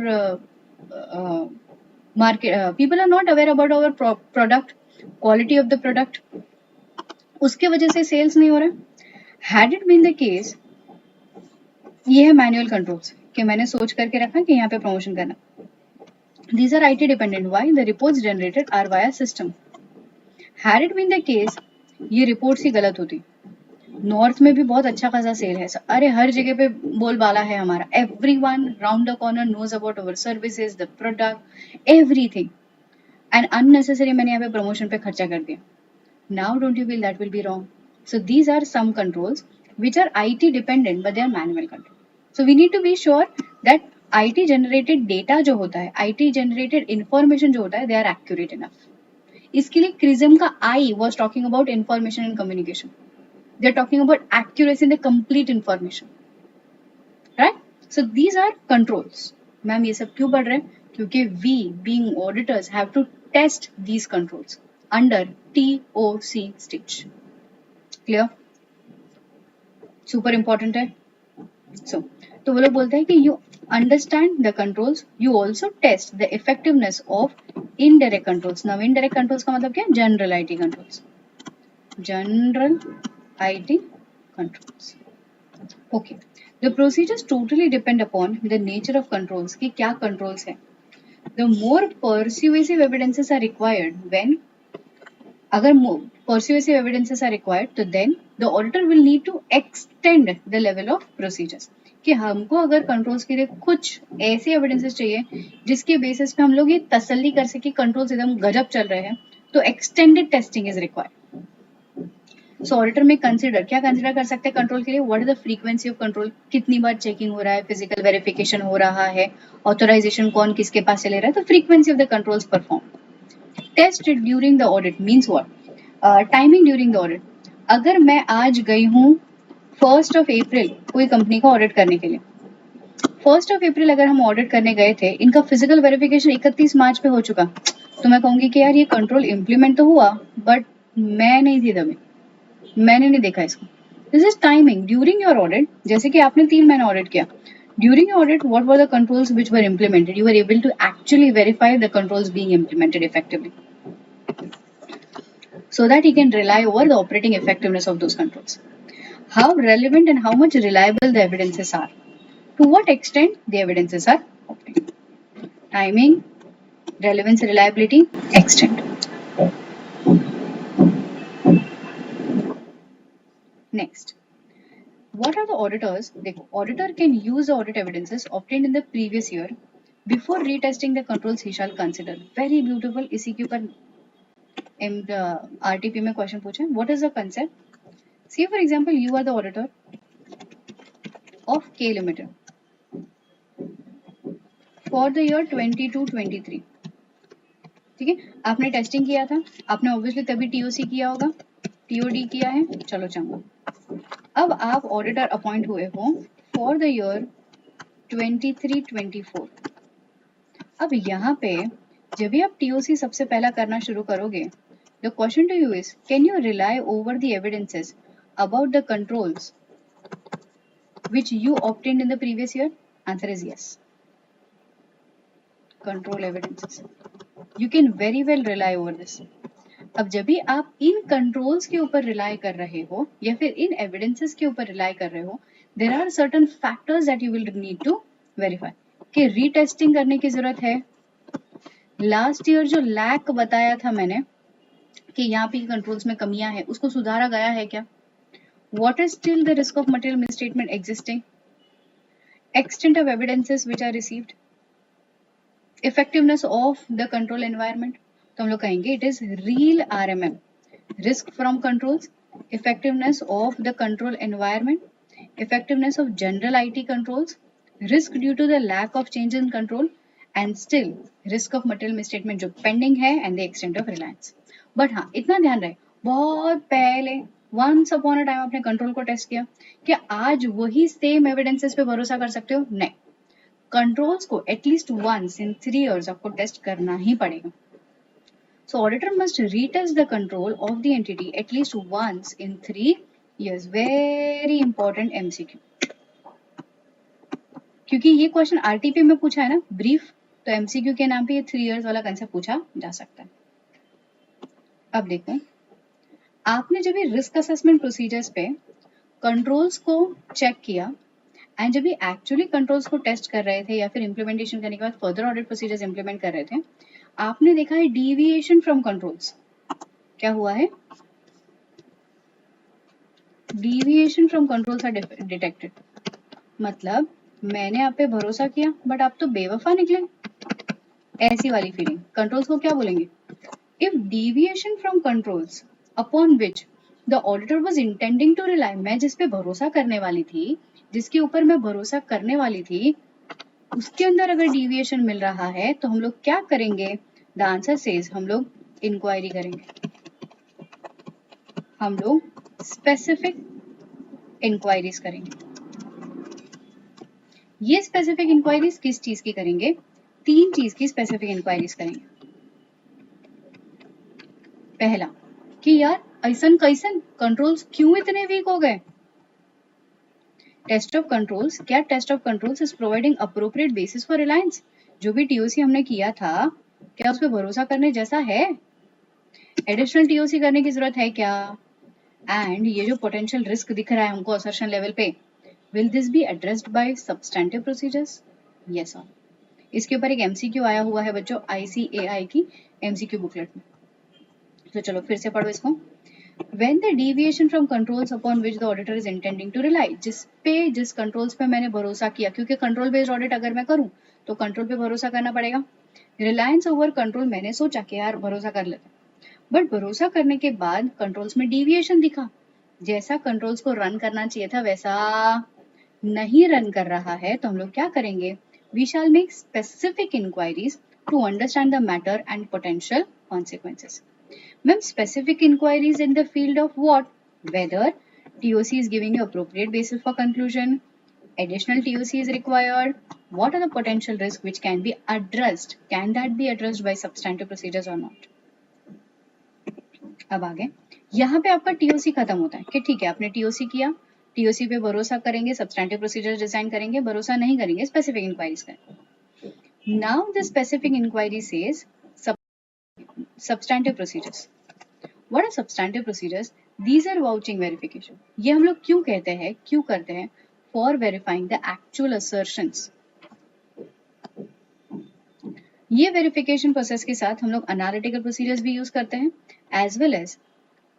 market, people are not aware about our product, quality of the product, उसके वजह से सेल्स नहीं हो रहा. Had it been the case, ये है मैनुअल कंट्रोल्स कि मैंने सोच करके रखा कि यहाँ पे प्रमोशन करना. These are IT dependent. Why? The reports generated are via system. Had it been the case, ये रिपोर्ट्स ही गलत होती. नॉर्थ में भी बहुत अच्छा खासा सेल है, अरे हर जगह पे बोलबाला है हमारा, everyone round the corner knows about our services, the product, everything, and unnecessary मैंने यहाँ पे प्रमोशन पे खर्चा कर दिया. Now don't you feel that will be wrong? So these are some controls which are IT dependent but they are manual control. So we need to be sure that IT generated data जो होता है, IT generated information जो होता है, they are accurate enough. इसके लिए क्रिज्म का I was talking about information and communication. They are talking about accuracy in the complete information, right? So these are controls. Ma'am ये सब क्यों पढ़ रहे हैं? क्योंकि we being auditors have to test these controls under TOC stage. Clear? Super important है. So तो वो लोग बोलते हैं कि you understand the controls, you also test the effectiveness of indirect controls. Now indirect controls का मतलब क्या है? General IT controls. General IT controls. Okay. The procedures totally depend upon the nature of controls कि क्या controls है. The more persuasive evidences are required when अगर persuasive evidences are required तो then the auditor will need to extend the level of procedures कि हमको अगर controls के लिए कुछ ऐसे एविडेंसेस चाहिए जिसके बेसिस पे हम लोग ये तसल्ली कर सके कंट्रोल्स एकदम गजब चल रहे हैं तो extended testing is required. So auditor में क्या कंसिडर कर सकते हैं कंट्रोल के लिए what is the frequency of control कितनी बार चेकिंग हो रहा है फिजिकल वेरिफिकेशन हो रहा है ऑथराइजेशन कौन किसके पास से ले रहा है तो frequency of the controls perform. Test during the audit means what timing during the audit. अगर मैं आज गई हूँ 1st of April कोई कंपनी का ऑडिट करने के लिए 1st of April अगर हम ऑडिट करने गए थे इनका फिजिकल वेरिफिकेशन 31 मार्च पे हो चुका तो मैं कहूंगी कि यार ये कंट्रोल इम्प्लीमेंट तो हुआ बट मैं नहीं थी तभी मैंने नहीं देखा इसको. This is timing during your audit. जैसे कि आपने 3 महीने ऑडिट किया during your audit what were the controls which were implemented you were able to actually verify the controls being implemented effectively so that he can rely over the operating effectiveness of those controls. How relevant and how much reliable the evidences are. To what extent the evidences are obtained. Timing, relevance, reliability, extent. Next. What are the auditors? The auditor can use the audit evidences obtained in the previous year before retesting the controls he shall consider. Very beautiful. इसी के ऊपर RTP में question पूछे. What is the concept? See for example, you are the auditor of K Limited for the year 22-23. ठीक है आपने testing किया था आपने ऑब्वियसली तभी टीओसी किया होगा टीओडी किया है चलो चंगा. अब आप ऑडिटर अपॉइंट हुए हो फॉर द ईयर 23-24. अब यहाँ पे जब भी आप टीओसी सबसे पहला करना शुरू करोगे the question to you is can you rely over the evidences about the controls which you obtained in the previous year? Answer is yes. Control evidences. You can very well rely over this. अब जब भी आप इन controls के ऊपर rely कर रहे हो या फिर इन एविडेंसेस के ऊपर रिलाई कर रहे हो there are certain factors that you will need to verify कि रीटेस्टिंग करने की जरूरत है. लास्ट ईयर जो लैक बताया था मैंने कि यहाँ पे कंट्रोल्स में कमियां हैं उसको सुधारा गया है क्या. What is still the risk of material misstatement existing? Extent of evidences which are received. Effectiveness of the control environment. तो हम लोग कहेंगे it is real RMM. Risk from controls. Effectiveness of the control environment. Effectiveness of general IT controls. Risk due to the lack of change in control. And still risk of material misstatement जो pending है and the extent of reliance. But हाँ इतना ध्यान रहे बहुत पहले once upon a time आपने control को टेस्ट किया क्या आज वही सेम एविडेंसेस पे भरोसा कर सकते हो. नहीं कंट्रोल्स को एटलीस्ट वंस इन 3 इयर्स आपको टेस्ट करना ही पड़ेगा. So auditor must retest the control of the entity at least once in 3 years. Very important MCQ क्योंकि ये क्वेश्चन आरटीपी में पूछा है ना ब्रीफ तो एमसीक्यू के नाम पे ये 3 इयर्स वाला कंसेप्ट पूछा जा सकता है. अब देखो आपने जब भी रिस्क असेसमेंट प्रोसीजर्स पे कंट्रोल्स को चेक किया एंड जब भी एक्चुअली कंट्रोल्स को टेस्ट कर रहे थे या फिर इम्प्लीमेंटेशन करने के बाद फर्दर ऑडिट प्रोसीजर्स इंप्लीमेंट कर रहे थे आपने देखा है डीविएशन फ्रॉम कंट्रोल्स. क्या हुआ है deviation from controls are detected. मतलब मैंने आप पे भरोसा किया बट आप तो बेवफा निकले ऐसी वाली फीलिंग. कंट्रोल्स को क्या बोलेंगे if deviation from controls upon which the auditor was intending to rely. मैं जिस पे भरोसा करने वाली थी जिसके ऊपर मैं भरोसा करने वाली थी उसके अंदर अगर डिविएशन मिल रहा है तो हम लोग क्या करेंगे. द आंसर सेज हम लोग इंक्वायरी करेंगे. हम लोग स्पेसिफिक इंक्वायरीज करेंगे. ये स्पेसिफिक इंक्वायरीज किस चीज की करेंगे 3 चीज की स्पेसिफिक इंक्वायरीज करेंगे. पहला कि यार ऐसन कैसन कंट्रोल्स क्यों इतने वीक हो गए. टेस्ट ऑफ कंट्रोल्स क्या test of controls is providing appropriate basis for reliance. जो भी टीओसी हमने किया था क्या उस पर भरोसा करने जैसा है. एडिशनल टीओसी करने की जरूरत है क्या एंड ये जो पोटेंशियल रिस्क दिख रहा है हमको असर्शन लेवल पे, will this be addressed by substantive procedures? Yes और? इसके ऊपर एक एमसीक्यू आया हुआ है बच्चों आईसीएआई की एमसीक्यू बुकलेट में, तो चलो फिर से पढ़ो इसको। When the deviation from controls upon which the auditor is intending to rely, जिस कंट्रोल्स पे मैंने भरोसा किया, क्योंकि कंट्रोल बेस्ड ऑडिट अगर मैं करूं तो कंट्रोल पे भरोसा करना पड़ेगा। रिलायंस ओवर कंट्रोल, मैंने सोचा कि यार भरोसा कर लेते, बट भरोसा करने के बाद कंट्रोल्स में डिविएशन दिखा, जैसा कंट्रोल्स को रन करना चाहिए था वैसा नहीं रन कर रहा है, तो हम लोग क्या करेंगे? We shall make specific inquiries to understand the matter and potential consequences. Ma'am, specific inquiries in the field of what? Whether TOC is giving you appropriate basis for conclusion, additional TOC is required, what are the potential risks which can be addressed? Can that be addressed by substantive procedures or not? अब आगे यहाँ पे आपका TOC खत्म होता है कि ठीक है आपने TOC किया, TOC पे भरोसा करेंगे, substantive procedures डिजाइन करेंगे, भरोसा नहीं करेंगे, specific inquiries करेंगे. Now the specific inquiry says substantive procedures. What are substantive procedures? These are vouching verification. ये हम लोग क्यों कहते हैं, क्यों करते हैं? For verifying the actual assertions. ये वेरिफिकेशन प्रोसेस के साथ हम लोग एनालिटिकल प्रोसीजर्स भी यूज करते हैं as well as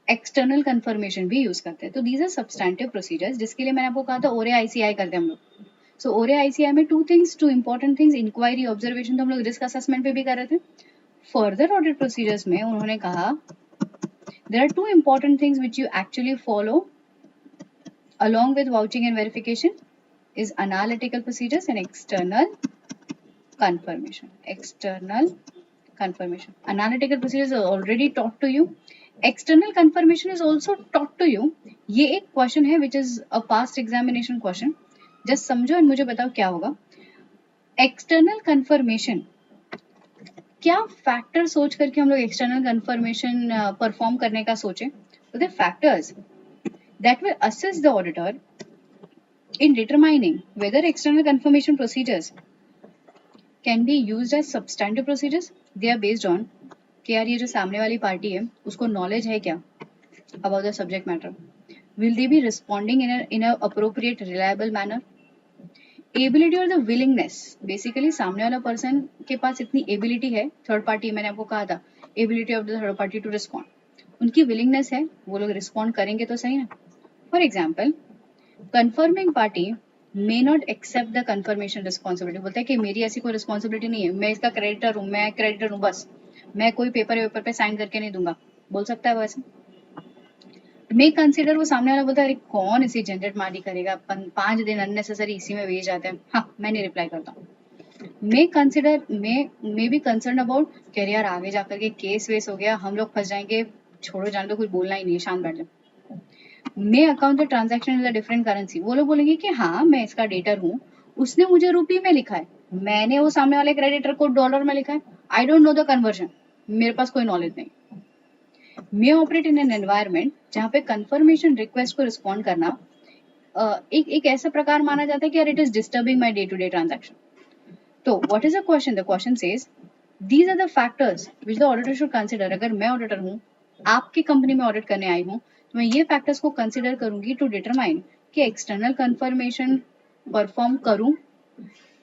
external confirmation भी यूज करते हैं. तो दीज आर सब्सटैंटिव प्रोसीजर्स, जिसके लिए मैंने आपको कहा था ओरे आईसीआई करते हैं हम लोग. सो ओरे आईसीआई में two important things, inquiry, observation, तो हम लोग रिस्क असेसमेंट पे भी कर रहे थे. फर्दर ऑडिट प्रोसीजर्स में उन्होंने कहा there are two important things which you actually follow along with vouching and verification is analytical procedures and external confirmation. Analytical procedures are already taught to you. External confirmation is also taught to you. ये एक question है which is a past examination question. Just समझो और मुझे बताओ क्या होगा. External confirmation, क्या फैक्टर सोच करके हम लोग एक्सटर्नल कंफर्मेशन परफॉर्म करने का सोचे? तो the factors that will assist the auditor in determining whether external confirmation procedures can be used as substantive procedures. They are based on कि यार ये जो सामने वाली पार्टी है उसको नॉलेज है क्या about the subject matter, will they B responding in a appropriate reliable manner, ability और द विलिंगनेस, बेसिकली सामने वाला पर्सन के पास इतनी एबिलिटी है, थर्ड पार्टी, मैंने आपको कहा था ability of the third party to respond, उनकी विलिंगनेस है, वो लोग रिस्पॉन्ड करेंगे तो सही ना. For example confirming party may not accept the confirmation responsibility, बोलता है कि मेरी ऐसी कोई रिस्पॉन्सिबिलिटी नहीं है, मैं इसका क्रेडिटर हूँ, मैं क्रेडिटर हूँ बस, मैं कोई पेपर पे साइन करके नहीं दूंगा, बोल सकता है वैसे. मे कंसिडर, वो सामने वाला बोलता है अरे कौन इसी झंझट मारी करेगा, 5 दिन अननेसेसरी इसी में वेस्ट जाते हैं, हाँ मैं नहीं रिप्लाई करता हूँ. मे consider, may be concern about कि यार आगे जाकर के केस वेस हो गया, हम लोग फंस जाएंगे, छोड़ो जान दो, कुछ बोलना ही नहीं है, शांत बैठ जाओ. May account the transaction in the different currency, वो लोग बोलेंगे कि हाँ मैं इसका डेटर हूँ, उसने मुझे रुपये में लिखा है, मैंने वो सामने वाले क्रेडिटर को डॉलर में लिखा है, I don't know the conversion, मेरे पास कोई नॉलेज नहीं. मे ऑपरेट इन एन एनवायरमेंट जहाँ पे कंफर्मेशन रिक्वेस्ट को रिस्पॉन्ड करना एक ऐसा प्रकार माना जाता है कि यार it is disturbing my day to day transaction. तो what is the question? The question says these are the factors which the auditor should consider. अगर मैं ऑडिटर हूँ, आपकी कंपनी में ऑडिट करने आई हूँ, तो मैं ये फैक्टर्स को कंसीडर करूंगी टू डिटरमाइन कि एक्सटर्नल कंफर्मेशन परफॉर्म करूं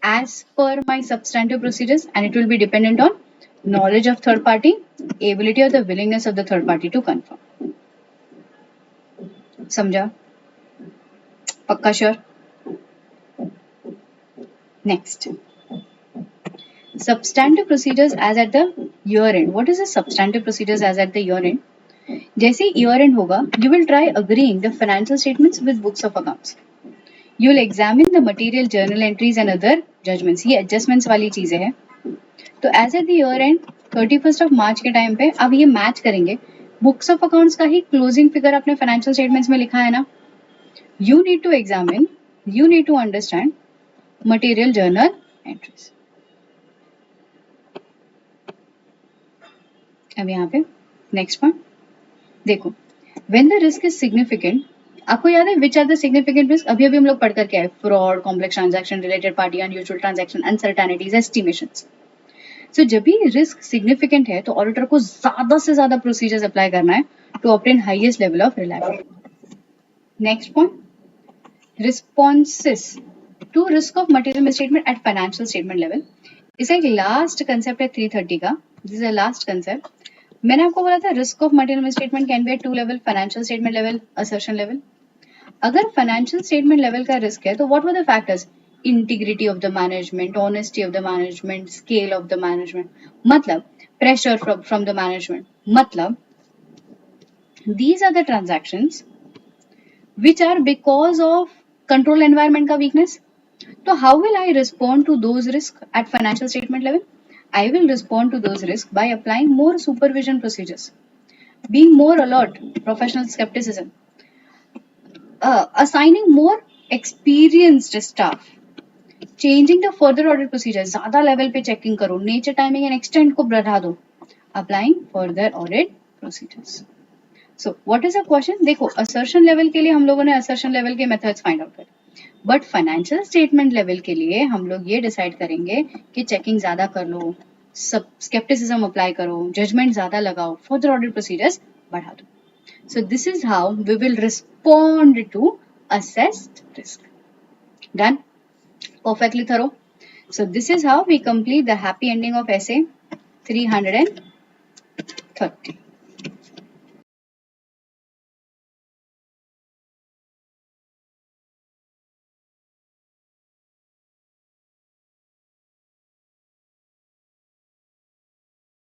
as per my substantive procedures, and it will be dependent on knowledge of third party, ability or the willingness of the third party to confirm. समझा? पक्का sure? Next, substantive procedures as at the year end. What is the substantive procedures as at the year end? जैसे year end होगा, you will try agreeing the financial statements with books of accounts. You will examine the material journal entries and other judgments. ये adjustments वाली चीजें हैं. तो as at the year end 31 March के time पे अब ये मैच करेंगे, बुक्स ऑफ अकाउंट्स का ही क्लोजिंग फिगर अपने फाइनेंशियल स्टेटमेंट्स में लिखा है ना. You need to examine, you need to understand material journal entries. अब यहाँ पे नेक्स्ट पॉइंट देखो, when the risk is significant, आपको याद है which are the significant risk? अभी हम लोग पढ़ करके आए, fraud, complex transaction, related party, unusual transaction, uncertainties, estimations. So जब भी रिस्क सिग्निफिकेंट है तो ऑडिटर को ज्यादा से ज्यादा प्रोसीजर्स अप्लाई करना है to obtain highest level of reliability. Next point, responses to risk of material misstatement at financial statement level. इसका एक लास्ट कंसेप्ट है 330 का. This is last concept. मैंने आपको बोला था risk of material misstatement can be at 2 level, financial statement level, assertion level. अगर financial statement level का रिस्क है तो what were the factors? Integrity of the management, honesty of the management, scale of the management, मतलब pressure from the management, मतलब these are the transactions which are because of control environment का weakness. So how will I respond to those risks at financial statement level? I will respond to those risks by applying more supervision procedures, being more alert, professional skepticism, assigning more experienced staff, changing the further audit procedures, ज़्यादा level पे checking करो, nature, timing and extent को बढ़ा दो, applying further audit procedures. So what is the question? देखो assertion level के लिए हम लोगों ने assertion level के methods find out करे, बट फाइनेंशियल स्टेटमेंट लेवल के लिए हम लोग ये डिसाइड करेंगे कि चेकिंग ज्यादा कर लो, सब स्केप्टिसिज्म अप्लाई करो, जजमेंट ज्यादा लगाओ, फर्दर ऑडिट प्रोसीजर्स बढ़ा दो. So this is how we will respond to assessed risk. Done? Perfectly thorough. So this is how we complete the happy ending of essay 330.